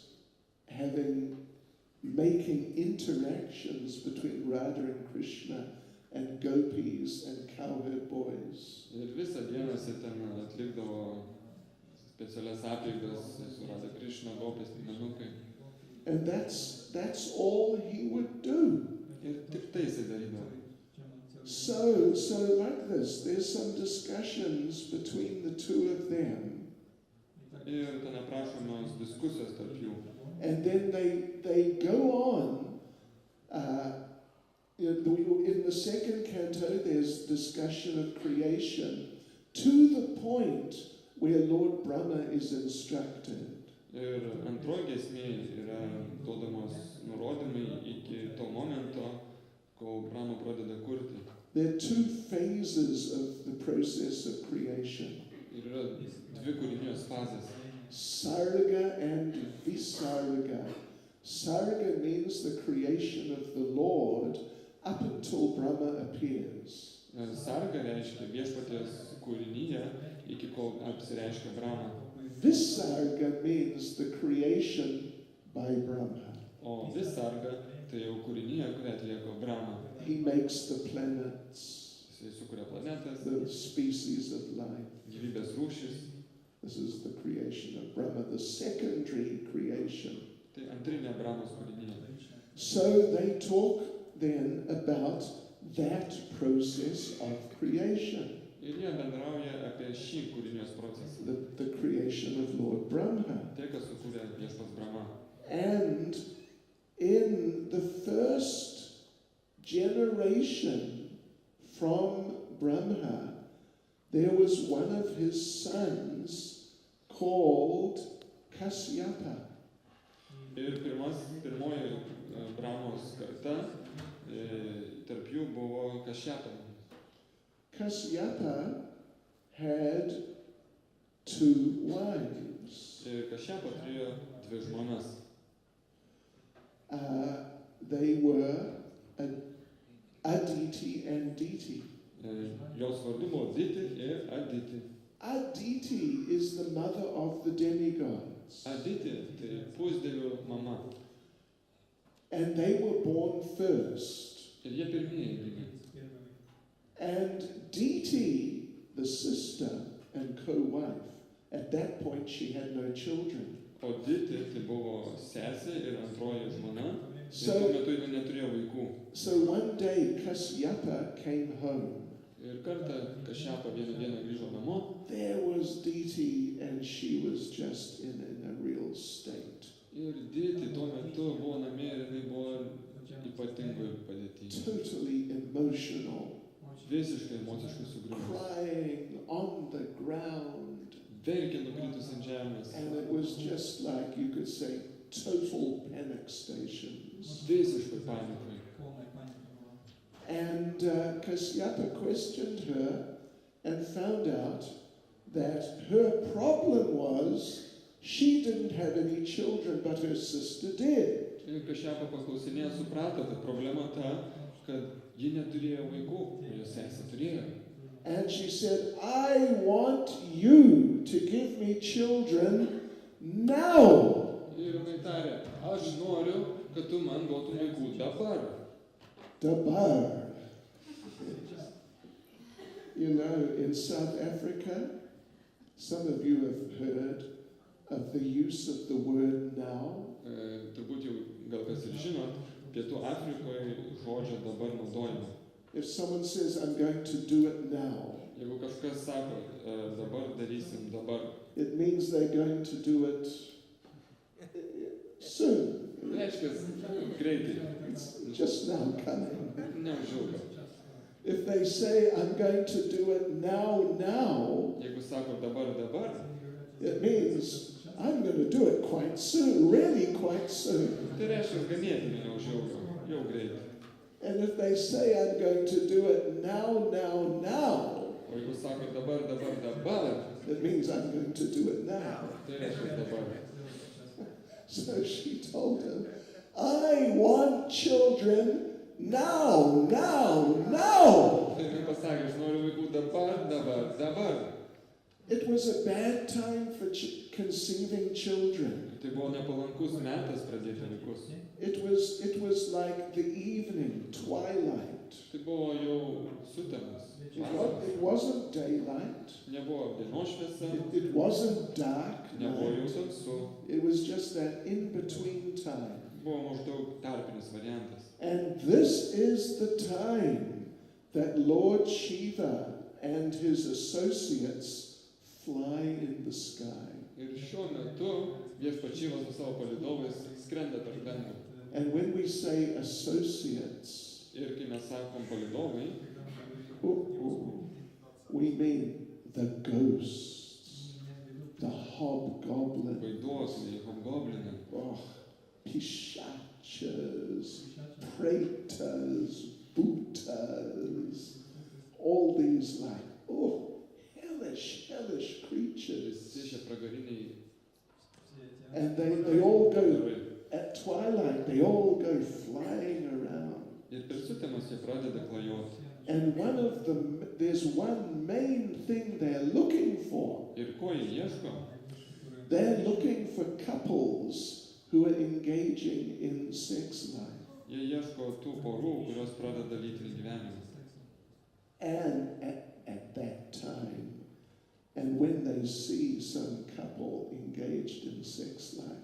making interactions between Radha and Krishna and gopis and cowherd boys. Ir visą dieną jisai ten atlikdavo specialias apeigas su Radha Krišna, gopės, piemenukai. And that's all he would do. Ir tik tai jisai darydavo. So like this, there's some discussions between the 2 of them. Ir ten aprašomos diskusijos tarp jų. And then they go on. In the 2nd canto, there's discussion of creation to the point where Lord Brahma is instructed. Ir antroji giesmė yra duodamos nurodymai iki to momento, kol Brahma pradeda kurti. There are 2 phases of the process of creation. Ir yra 2 kūrinijos fazės. Sarga and Visarga. Sarga means the creation of the Lord up until Brahma appears. Sarga reiškia viešpaties kūrinyje, iki kol apsireiškia Brahma. Visarga means the creation by Brahma. O Visarga tai jau kūrinyje, kurią atlieka Brahma. He makes the planets, Jisai sukuria planetas, the species of life. gyvybės rūšis. This is the creation of Brahma, the secondary creation. Tai antrinė Brahmos kūrinyje. So they talk then about that process of creation, Ir jie bendrauja apie šį kūrinijos procesą. the creation of Lord Brahma. Tai, kas sukūrė viešpats Brahma. And in the first generation from Brahma, there was one of his sons called Kasyapa. Ir pirmoji Brahmos karta, tarp jų buvo Kašyapa. Kasyapa had 2 wives. Ir Kašyapa turėjo 2 žmonas. They were Aditi and Diti. Jos vardu buvo Diti ir Aditi. Aditi is the mother of the demigods. Aditi tai pusdievių mama. And they were born first. Ir jie pirmieji gimė. And Diti, the sister and co-wife, at that point she had no children. O Diti tai buvo sesė ir antroji žmona. Ir So, tuo metu ji neturėjo vaikų. so one day Kasyapa came home. Ir kartą Kašyapa vieną dieną grįžo namo. There was Diti and she was just in a real state. Ir Diti tuo metu buvo namie ir jinai buvo ypatingoje padėtyje. Totally emotional, Visiškai emociškai sugriuvus. crying on the ground. Verkė nukritus ant žemės. And it was just like, you could say, total panic stations. Visiškai panikai. And Kasyapa questioned her and found out that her problem was she didn't have any children, but her sister did. Ir Kašyapa paklausinėjo, suprato, kad problema ta, kad ji neturėjo vaikų, o jos sesė turėjo. And she said, I want you to give me children now. Ir jinai tarė, aš noriu, kad tu man duotum vaikų dabar. Dabar. You know, in South Africa, some of you have heard of the use of the word now. Turbūt jau gal kas ir žinot, Pietų Afrikoje žodžio dabar naudojama. If someone says, I'm going to do it now, Jeigu kažkas sako, dabar darysim dabar, it means they're going to do it soon. reiškia greitai, It's just now coming. neužilgo. If they say, I'm going to do it now, Jeigu sako dabar, dabar, it means I'm going to do it quite soon, really quite soon. tai reiškia ganėtinai neužilgo, jau greitai. And if they say, I'm going to do it now, O jeigu sako dabar, dabar, dabar, it means I'm going to do it now. tai reiškia dabar. So she told him, I want children now. Tai jinai pasakė, aš noriu vaikų dabar, dabar. It was a bad time for conceiving children. Tai buvo nepalankus metas pradėti vaikus. It was like the evening, twilight. Tai buvo jau sutemas. It wasn't daylight. Nebuvo dienos šviesa, It wasn't dark nebuvo jau night. tamsu. It was just that in-between time. Buvo maždaug tarpinis variantas. And this is the time that Lord Shiva and his associates fly in the sky. Ir šiuo metu viešpats Šyvas su savo palydovais skrenda per dangų. And when we say associates, Ir kai mes sakom palydovai, we mean the ghosts, the hobgoblin, vaiduokliai, hobgoblinai, pishachas, pretas, bhutas, all these hellish creatures. visi šie pragariniai And they all go, at twilight, they all go flying around. ir per sutemas jie pradeda klajoti. And there's one main thing they're looking for. Ir ko jie ieško? They're looking for couples who are engaging in sex life. Jie ieško tų porų, kurios pradeda lytinį gyvenimą. And at that time, and when they see some couple engaged in sex life,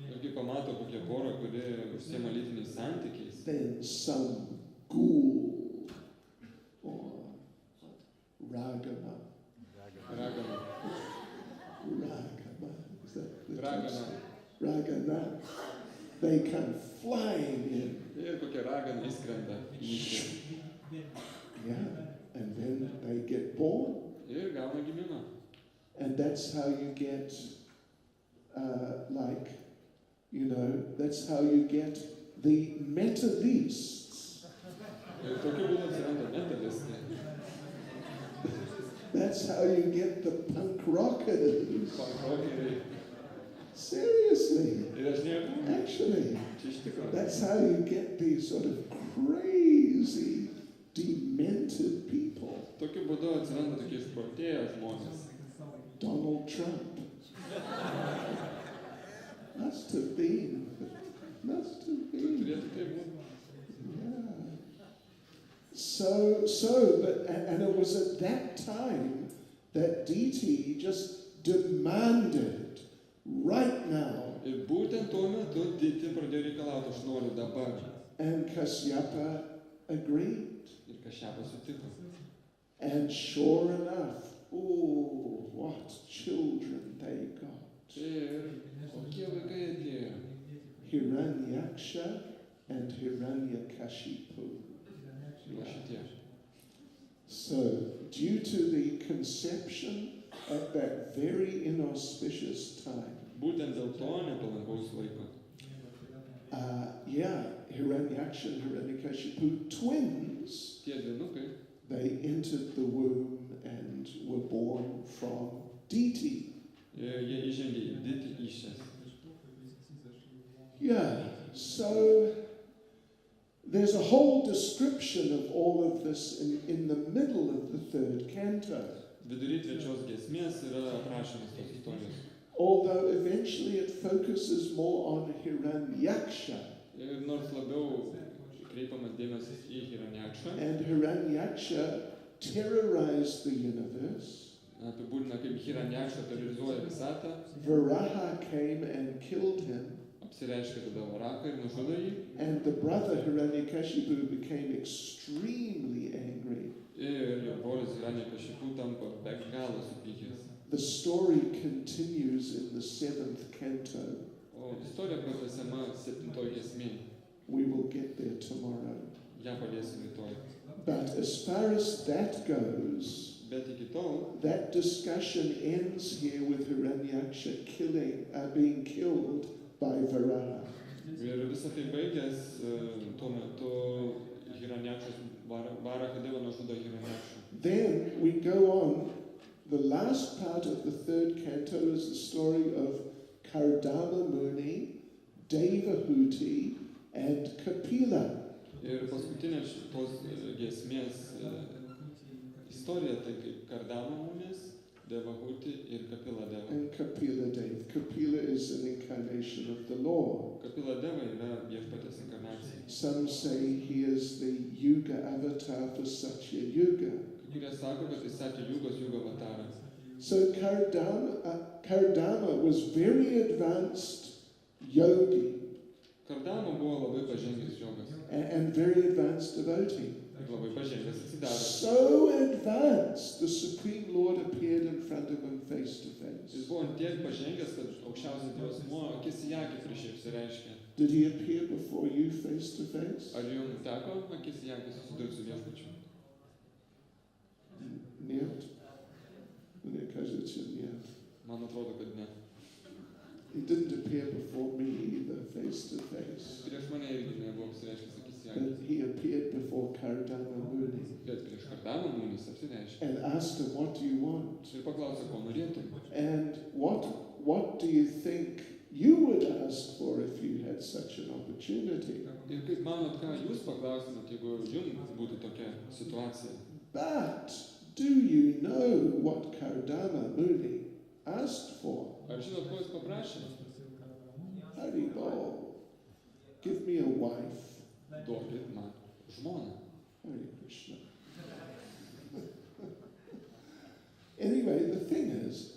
Ir kai pamato kokią porą, kuri užsiema lytiniais santykiais, then some ghoul or ragama. ragana, Is that the ragana, Ragana. They come flying in. ir kokia ragana įskrenda į jį. Yeah. And then they get born. Ir gauna gimimą. And that's how you get, that's how you get the metalists. Ir tokiu būdu atsiranda metalistai. That's how you get the punk rockers. Pankrokeriai. Seriously, Ir aš nieko. actually, Čia iš tikrųjų. that's how you get these sort of crazy, demented people. Tokiu būdu atsiranda tokie išprotėję žmonės. Donald Trump. Must have been. Turėtų tai būti. Yeah. And it was at that time that DT just demanded, right now, Ir būtent tuo metu Diti pradėjo reikalauti, aš noriu dabar. and Kashyapa agreed. Ir Kašyapas sutiko. And sure enough, oh, what children they got. Ir kokie vaikai atėjo. Hiranyaksha and Hiranyakashipu. Va šitie. So, due to the conception at that very inauspicious time, Būtent dėl to nepalankaus laiko. Hiranyaksha and Hiranyakashipu, twins, Tie dvynukai, they entered the womb and were born from Diti. jie įžengė į Diti išės. Yeah, so there's a whole description of all of this in the middle of the third canto. Vidury trečios giesmės yra aprašymas tos istorijos. Although eventually it focuses more on Hiranyaksha. Ir nors labiau kreipiamas dėmesys į Hiranyaksha, And Hiranyaksha terrorized the universe. apibūdina kaip Hiranyaksha terrorizuoja visatą, Varaha came and killed him. apsireiškia tada Varaką ir nužudo jį. And the brother Hiranyakashipu became extremely angry. Ir jo brolis Hiranyakashipu tampa be galo supykęs. The story continues in the 7th canto. O istorija pratęsiama 7 giesmėje. We will get there tomorrow. Ja paliesim rytoj. But as far as that goes, Bet iki tol that discussion ends here with Hiranyaksha being killed by Varaha. ir visą tai baigęs, tuo metu Hiranyakšas Varaką Dievą nužudo Hiranyakšą. Then we go on. The last part of the third canto is the story of Kardama Muni, Devahuti, and Kapila. Ir paskutinė šitos giesmės istorija tai kaip Kardama Munis, Devahuti ir Kapila Deva. And Kapila Deva. Kapila is an incarnation of the Lord. Kapila Deva yra viešpatės inkarnacija. Some say he is the Yuga avatar for Satya Yuga. Kurie sako, kad tai Satya Jugos Yuga avatara. So Kardama was very advanced yogi Kardama buvo labai pažengęs jogas and very advanced devotee. ir labai pažengęs atsidaręs. So advanced, the Supreme Lord appeared in front of him face to face. Jis buvo tiek pažengęs, kad aukščiausias Dievas akis į akį prieš jį apsireiškė. Did he appear before you face to face? Ar jums teko akis į akį susidurti su viešpačiu? Нет. Мне кажется, нет. Man atrodo, kad ne. He didn't appear before me either, face to face. Prieš mane irgi nebuvo apsireiškęs akis į akį. But he appeared before Kardama Muni Bet prieš Kardamą Munis apsireiškė. and asked him, "What do you want?" Ir paklausė, ko norėtum. And what do you think you would ask for if you had such an opportunity. Ir kaip manot, ką jūs paklaustumėt, jeigu jums būtų tokia situacija? But do you know what Kardama Muni asked for? Ar žinot, ko jis paprašė? Haribol, give me a wife. Duokit man žmoną. Hare Krishna. Anyway, the thing is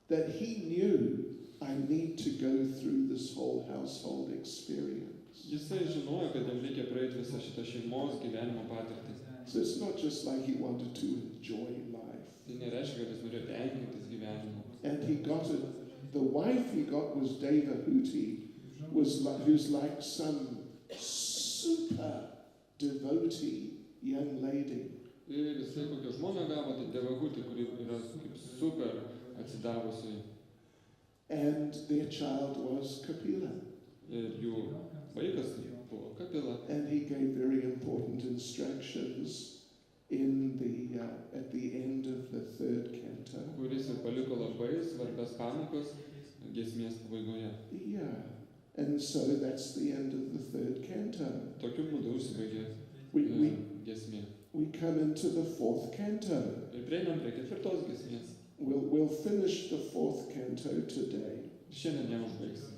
that he knew I need to go through this whole household experience. Jisai žinojo, kad jam reikia praeiti visą šitą šeimos gyvenimo patirtį. So it's not just like he wanted to enjoy life. Tai nereiškia, kad jis norėjo tenkintis gyvenimu. And he got it. The wife he got was Devahuti, who's like some super devotee young lady. Ir jisai kokią žmoną gavo, tai Devahutį, kuri yra kaip super atsidavusi. And their child was Kapila. Ir jų vaikas buvo Kapila. And he gave very important instructions in the at the end of the third canto. Kuris ir paliko labai svarbias pamokas giesmės pabaigoje. Yeah. And so that's the end of the third canto. Tokiu būdu užsibaigė giesmė. We come into the fourth canto. Ir prieinam prie ketvirtos giesmės. We'll finish the fourth canto today. Šiandien ją užbaigsim.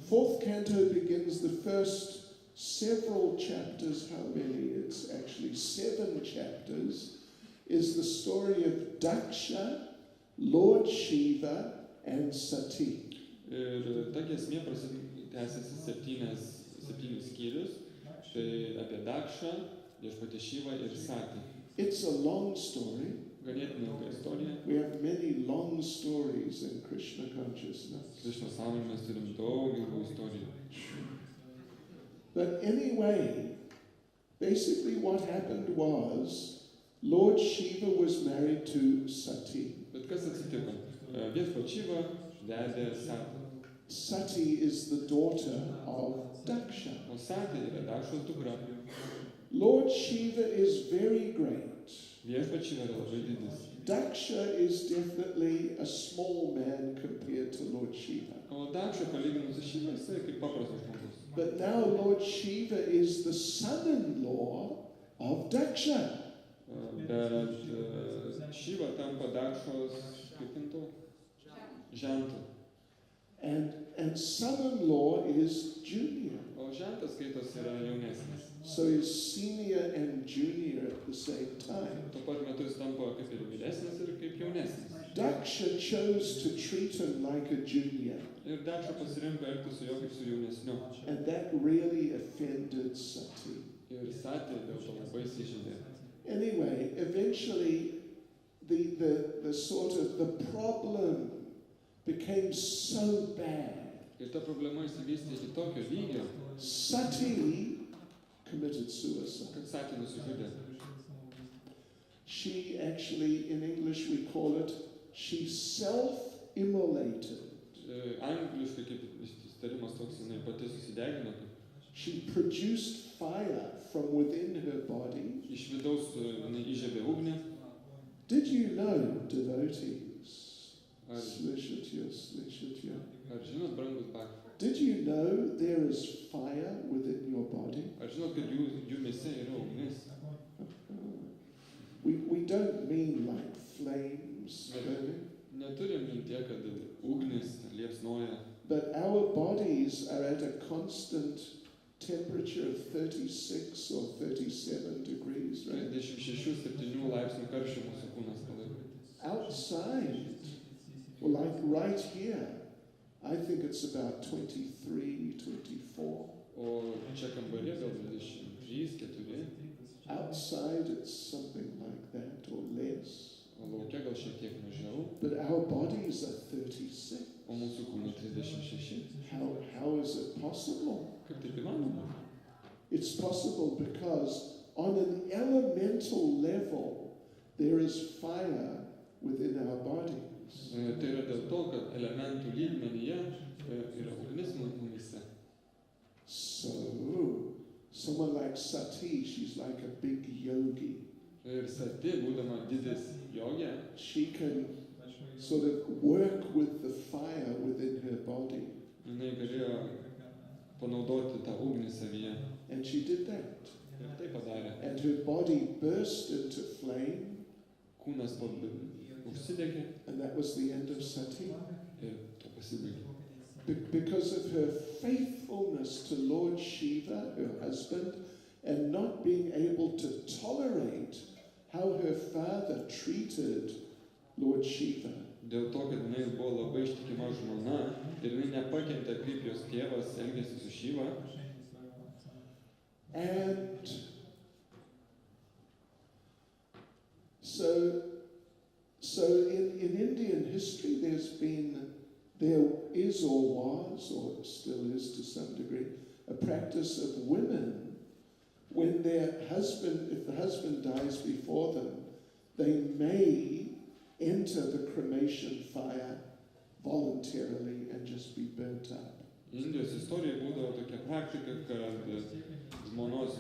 Fourth canto begins the first several chapters. How many? It's actually 7 chapters. Is the story of Daksha, Lord Shiva, and Sati. Ir ta giesmė tęsiasi 7 skyrius. Tai apie Dakšą, viešpatį Šyvą ir Satį. It's a long story. Ganėtinai ilga istorija. We have many long stories in Krishna consciousness. Krishna sąmonėje mes turim daug ilgų istorijų. But anyway, basically what happened was Lord Shiva was married to Sati. Bet kas atsitiko? Viešpats Šyva vedė Satį. Sati is the daughter of Daksha. O Satį yra Dakšos dukra. Lord Shiva is very great. Viešpats Šyva yra labai didis. Daksha is definitely a small man compared to Lord Shiva. O Dakša palyginus su Šyva, jisai kaip paprastas žmogus. But now Lord Shiva is the son-in-law of Daksha. Bet Šyva tampa Dakšos kaip tinto žentu. And son-in-law is junior. O žentas skaitos yra jaunesnis. So he's senior and junior at the same time. Tuo pat metu jis tampa kaip ir vyresnis ir kaip jaunesnis. Daksha chose to treat him like a junior. Ir Dakša pasirinko elgtis su juo kaip su jaunesniu. And that really offended Sati. Ir Satį dėl to labai įsižeidė. Anyway, eventually the sort of the problem became so bad. Ir ta problema įsivystė iki tokio lygio, Sati committed suicide. kad Satį nusižudė. She actually, in English we call it, she self-immolated. Angliškai kaip įtarimas toks, jinai pati susidegino. She produced fire from within her body. Iš vidaus jinai įžiebė ugnį. Did you know, devotees? Ar Slishitya. Ar žinot, brangus bhakti? Did you know there is fire within your body? Ar žinot, kad jų mise yra ugnis? We don't mean like flames burning, Neturim mintie, kad ugnis liepsnoja. but our bodies are at a constant temperature of 36 or 37 degrees, right? 36-7 laipsnių karščio mūsų kūnas palaiko. Outside, well, like right here, I think it's about 23, 24. O čia kambarė gal 23-4. Outside, it's something like that or less. O laukia gal šiek tiek mažiau. But our bodies are 36. O mūsų kūnai 36. How is it possible? Kaip taip įmanoma? It's possible because on an elemental level, there is fire within our bodies. Tai yra dėl to, kad elementų lygmenyje yra ugnis mumyse. So, someone like Sati, she's like a big yogi. Ir Sati, būdama didis jogė, She can sort of work with the fire within her body. jinai galėjo panaudoti tą ugnį savyje. And she did that. Ir tai padarė. And her body burst into flame, Kūnas užsidegė and that was the end of Sati. ir to pasibaigė. Because of her faithfulness to Lord Shiva, her husband, and not being able to tolerate how her father treated Lord Shiva. Dėl to, kad jinai buvo labai ištikima žmona ir jinai nepakentė, kaip jos tėvas elgėsi su Šiva. And so in Indian history, there is or was, or still is to some degree, a practice of women, when if the husband dies before them, they may enter the cremation fire voluntarily and just be burnt up. Indijos istorijoje būdavo tokia praktika, kad žmonos,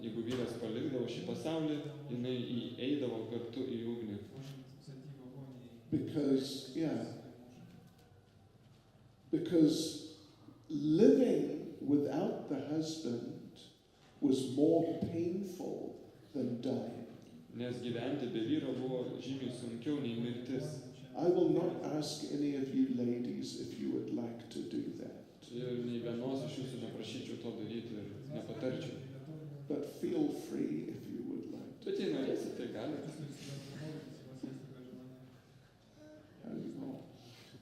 jeigu vyras palikdavo šį pasaulį, jinai įeidavo kartu į ugnį. Because living without the husband was more painful than dying. Nes gyventi be vyro buvo žymiai sunkiau nei mirtis. I will not ask any of you ladies if you would like to do that. Ir nei vienos iš jūsų neprašyčiau to daryti ir nepatarčiau. But feel free if you would like to. Bet jei norėsite, tai galite.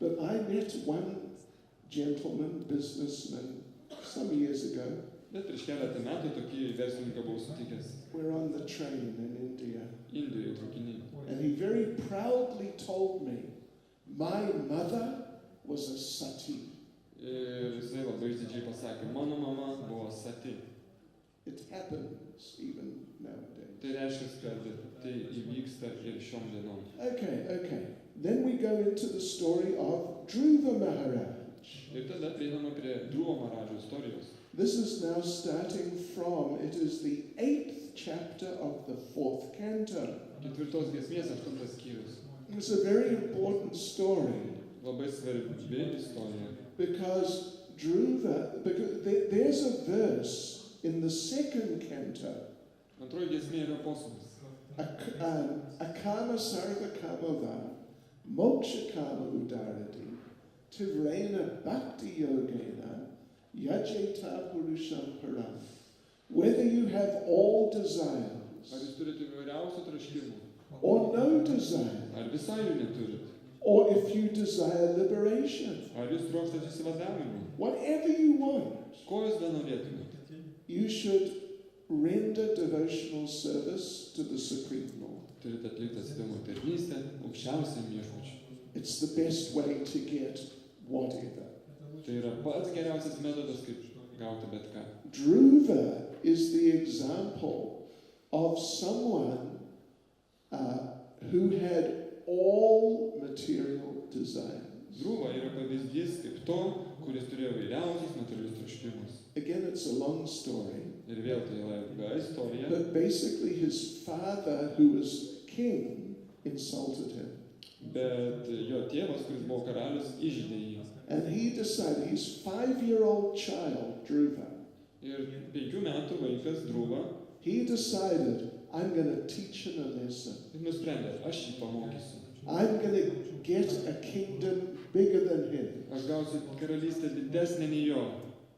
But I met one gentleman, businessman, some years ago. Bet prieš keletą metų tokį verslininką buvau sutikęs. We're on the train in India. Indijoje traukiny. And he very proudly told me, my mother was a sati. Ir jisai labai išdidžiai pasakė, mano mama buvo sati. It happens even nowadays. Tai reiškia, kad tai įvyksta ir šiom dienom. Okay. Then we go into the story of Dhruva Maharaj. Ir tada prieinama prie Dhruva Maharadžo istorijos. This is now starting from, it is the 8th chapter of the 4th canto. Ketvirtos giesmės 8 skyrius. It's a very important story. Labai svarbi istorija. Because there's a verse in the 2nd canto. Antroji giesmė yra posūmis. Akama sarva kamava, moksha kama udarati, tivrena bhakti yogena, yajeta purusham param. Whether you have all desires, Ar jūs turite įvairiausių troškimų? or no desire, Ar visai jų neturit? or if you desire liberation, Ar jūs trokštate išsivadavimą? whatever you want, Ko jūs benorėtumėte? you should render devotional service to the Supreme Lord. Turite atlikti atsidavimo tarnystę aukščiausiam viešpačiui. It's the best way to get whatever. Tai yra pats geriausias metodas, kaip gauti bet ką. Dhruva is the example of someone who had all material desires. Dhruva yra pavyzdys kaip to, kuris turėjo vairiausius materialius troškimus. Again, it's a long story. Ir vėl tai yra ilga istorija. But basically his father, who was king, insulted him. Bet jo tėvas, kuris buvo karalius, įžeidė jį. And he decided, his 5-year-old child, Dhruva, Ir 5 metų vaikas Dhruva, he decided, I'm going to teach him a lesson. ir nusprendė, aš jį pamokysiu. I'm going to get a kingdom bigger than him. Aš gausiu karalystę didesnę nei jo.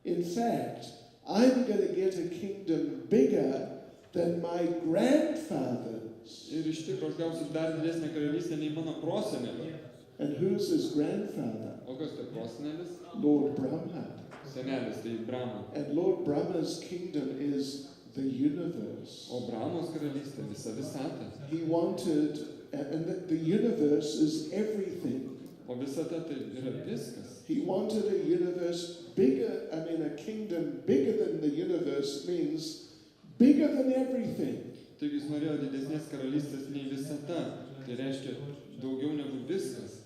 In fact, I'm going to get a kingdom bigger than my grandfather's. Ir iš tikrųjų aš gausiu dar didesnę karalystę nei mano prosenelio. And who's his grandfather? O kas tai prosenelis? Lord Brahma. Senelis, tai Brahma. And Lord Brahma's kingdom is the universe. O Brahmos karalystė visa visata. He wanted, and the universe is everything. O visata tai yra viskas. He wanted a universe bigger, a kingdom bigger than the universe means bigger than everything. Taigi jis norėjo didesnės karalystės nei visata. Tai reiškia daugiau negu viskas.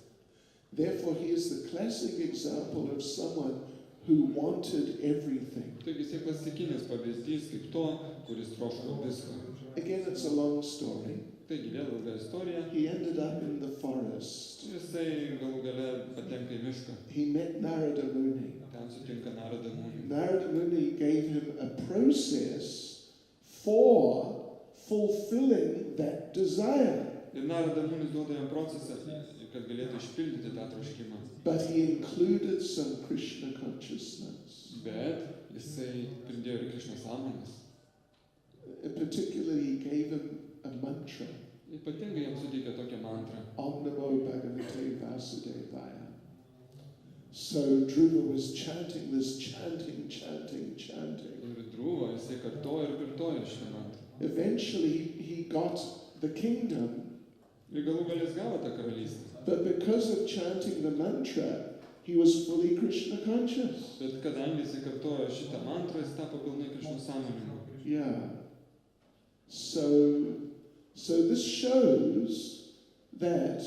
Therefore, he is the classic example of someone who wanted everything. Taigi jisai klasikinis pavyzdys kaip to, kuris troško visko. Again, it's a long story. Taigi vėl ilga istorija. He ended up in the forest. Jisai galų gale patenka į mišką. He met Narada Muni. ten sutinka Narada Muni. Narada Muni gave him a process for fulfilling that desire. Ir Narada Munis duoda jam procesą, kad galėtų išpildyti tą troškimą. But he included some Krishna consciousness. Bet jisai pridėjo ir Krishna sąmonės. Particularly, he gave him a mantra. Ypatingai jam suteikė tokią mantrą. Om Namo Bhagavate Vasudevaya. So Dhruva was chanting this, chanting. Ir Dhruva jisai kartojo šitą mantrą. Eventually, he got the kingdom. Ir galų galės gavo tą karalystę. But because of chanting the mantra, he was fully Krishna conscious. Bet kadangi jisai kartojo šitą mantrą, jis tapo pilnai Krishna sąmoningu. Yeah. So this shows that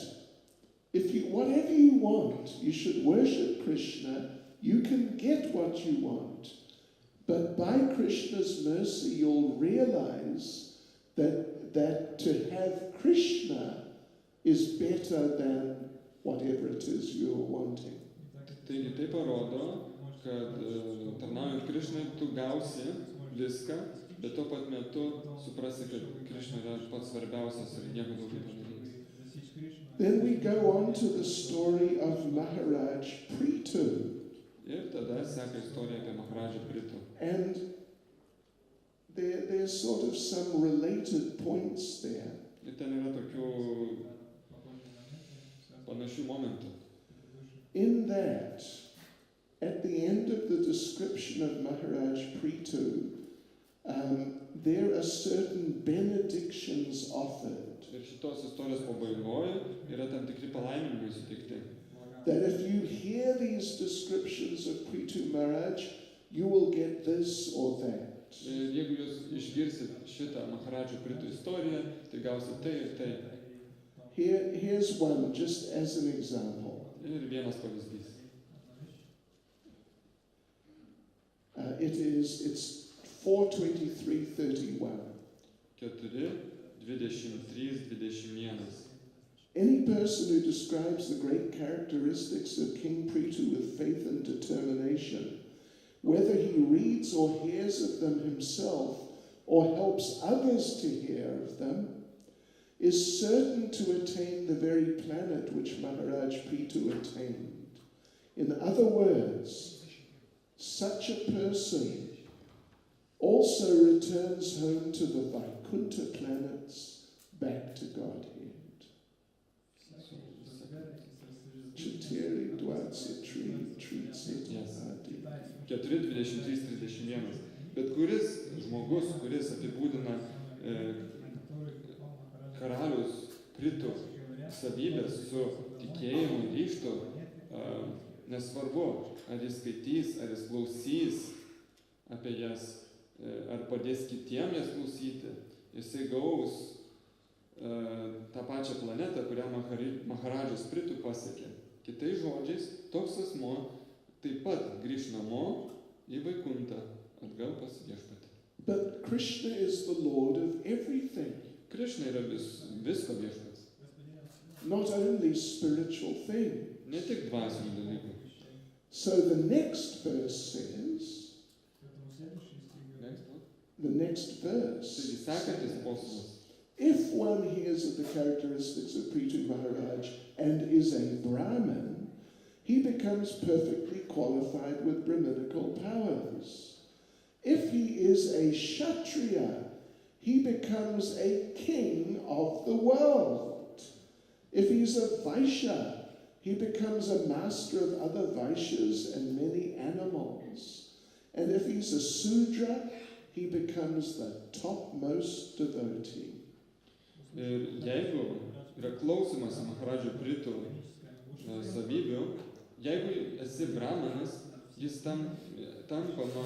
whatever you want, you should worship Krishna. You can get what you want. But by Krishna's mercy, you'll realize that to have Krishna is better than whatever it is you're wanting. Taigi tai parodo, kad tarnaujant Krishnai tu gausi viską, bet tuo pat metu suprasi, kad Krishna yra pats svarbiausias ir nieko daugiau nereiks. Then we go on to the story of Maharaj Prithu. Ir tada seka istorija apie Maharaja Prithu. And there's sort of some related points there. Ir ten yra tokių panašių momentų. In that, at the end of the description of Maharaj Prithu, there are certain benedictions offered. Ir šitos istorijos pabaigoje yra tam tikri palaiminimai suteikti. That if you hear these descriptions of Prithu Maharaj, you will get this or that. Ir jeigu jūs išgirsit šitą Maharaja Prithu istoriją, tai gausit tai ir tai. Here's one, just as an example. Ir vienas pavyzdys. It's 4:23:31. 4:23:21. Any person who describes the great characteristics of King Prithu with faith and determination, whether he reads or hears of them himself or helps others to hear of them, is certain to attain the very planet which Maharaj Prithu attained. In other words, such a person also returns home to the Vaikuntha planets, back to Godhead. Chatiri Dvatsa Tritseti. 4:23:31. Bet kuris žmogus, kuris apibūdina karalius Prithu savybės su tikėjimu ir ryžtu, nesvarbu, ar jis skaitys, ar jis klausys apie jas, ar padės kitiem jas klausyti, jisai gaus tą pačią planetą, kurią Maharadžas Prithu pasiekė. Kitais žodžiais, toks asmo taip pat grįž namo į Vaikuntą, atgal pas Viešpatį. But Krishna is the Lord of everything. Krishna yra visko Viešpats. Not only spiritual things. Ne tik dvasinių dalykų. So the next verse says, the next verse says, if one hears of the characteristics of Prithu Maharaj and is a Brahmin, he becomes perfectly qualified with Brahminical powers. If he is a Kshatriya, he becomes a king of the world. If he's a Vaishya, he becomes a master of other Vaishyas and many animals. And if he's a Sudra, he becomes the topmost devotee. Ir jeigu yra klausimas Maharadžo Prithu savybių, jeigu esi brahmanas, jis tampama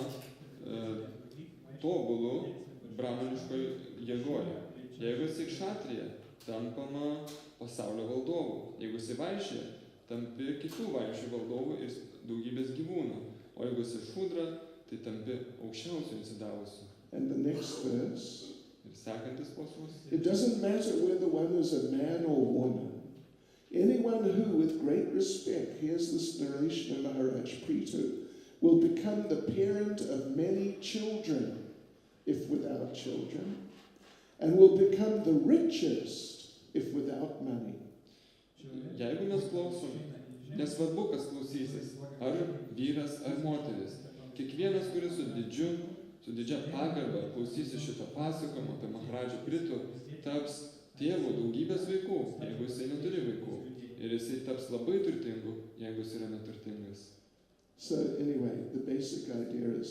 tobulu brahmaniškoj jėgoje. Jeigu esi kshatrija, tampama pasaulio valdovu. Jeigu esi vaishya, tampi kitų vaishių valdovų ir daugybės gyvūnų. O jeigu esi šudra, tai tampi aukščiausių atsidavusių. And the next verse, it doesn't matter whether one is a man or woman. Anyone who, with great respect, hears this narration of Maharaj Prithu will become the parent of many children, if without children, and will become the richest, if without money. Jeigu mes klausom, nesvarbu, kas klausysis, ar vyras, ar moteris, kiekvienas, kuris su didžia pagarba klausysis šito pasakojimo apie Maharadžą Pritų, taps tėvu daugybės vaikų, jeigu jisai neturi vaikų. Ir jisai taps labai turtingu, jeigu jis yra neturtingas. So anyway, the basic idea is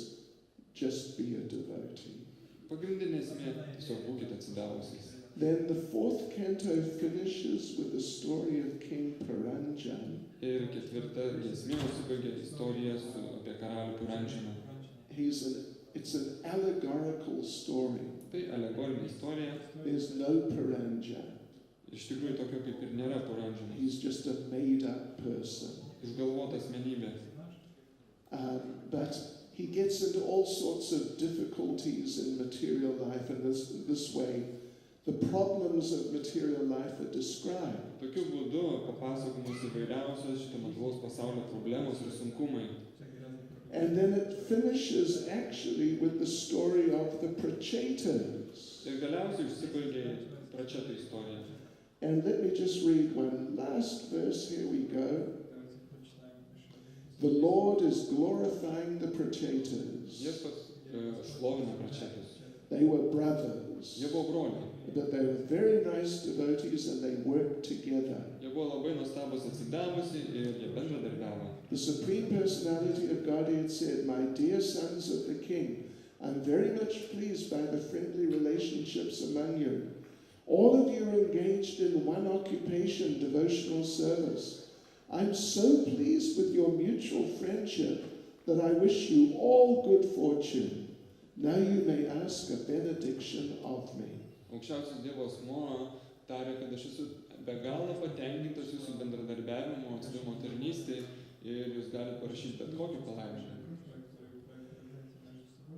just be a devotee. Pagrindinė esmė, tiesiog būkite atsidavusiais. Then the fourth canto finishes with the story of King Puranjan. Ir ketvirta esmė užsibaigia istorija apie karalių Puranjaną. It's an allegorical story. Tai alegorinė istorija. There's no Puranjan. Iš tikrųjų tokio kaip ir nėra Puranjano. He's just a made-up person. Išgalvota asmenybė. But he gets into all sorts of difficulties in material life, and this way the problems of material life are described. Tokiu būdu papasakomos įvairiausios šito materialaus pasaulio problemos ir sunkumai. And then it finishes actually with the story of the Prachetas. Ir galiausiai užsibaigia Pračeto istorija. And let me just read one last verse. Here we go. The Lord is glorifying the Prachetas. Viešpats šlovina Pračetus. They were brothers. Jie buvo broliai. But they were very nice devotees and they worked together. Jie buvo labai nuostabus atsidavusi ir jie bendradarbiavo. The Supreme Personality of Godhead said, "My dear sons of the King, I'm very much pleased by the friendly relationships among you. All of you are engaged in one occupation, devotional service. I'm so pleased with your mutual friendship that I wish you all good fortune. Now you may ask a benediction of me." Aukščiausias Dievo asmuo tarė, kad aš esu be galo patenkintas jūsų bendradarbiavimo, atsidavimo tarnystei ir jūs galite parašyti bet kokį palaiminimą.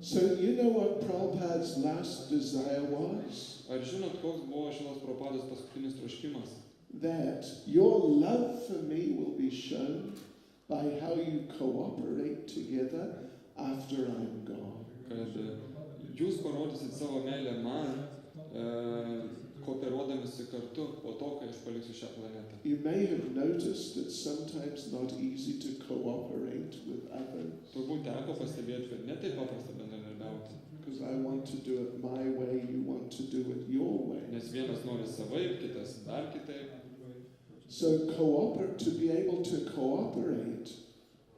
So you know what Prabhupada's last desire was? Ar žinot, koks buvo Šilos Prabhupados paskutinis troškimas? That your love for me will be shown by how you cooperate together after I'm gone. Kad jūs parodysit savo meilę man, kooperuodamisi kartu po to, kai aš paliksiu šią planetą. You may have noticed it's sometimes not easy to cooperate with others. Turbūt teko pastebėti, kad ne taip paprasta bendradarbiauti. Because I want to do it my way, you want to do it your way. Nes vienas nori savaip, kitas dar kitaip. So to be able to cooperate,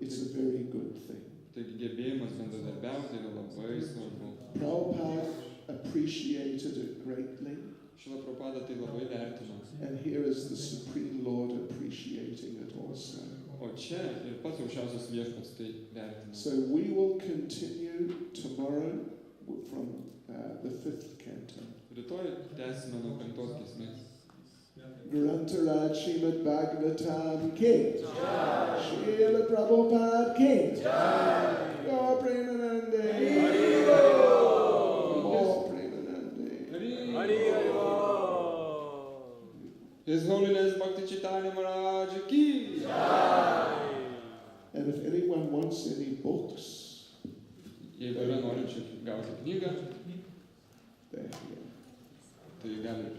it's a very good thing. Taigi gebėjimas bendradarbiauti yra labai svarbu. Prabhupada appreciated it greatly. Šila Prabhupada tai labai vertino. And here is the Supreme Lord appreciating it also. O čia ir pats aukščiausias viešpats tai vertina. So we will continue tomorrow from the 5th canto. Rytoj tęsime nuo 5 giesmės. Grantaraj Srimad Bhagavatam Ki Jai, Srila Prabhupada Ki Jai, Gaur Premanande, Gaur Premanande. His Holiness Bhakti Chaitanya Maharaj Ki Jai. And if anyone wants any books, Jeigu yra norinčių gauti knygą, they're here. tai gali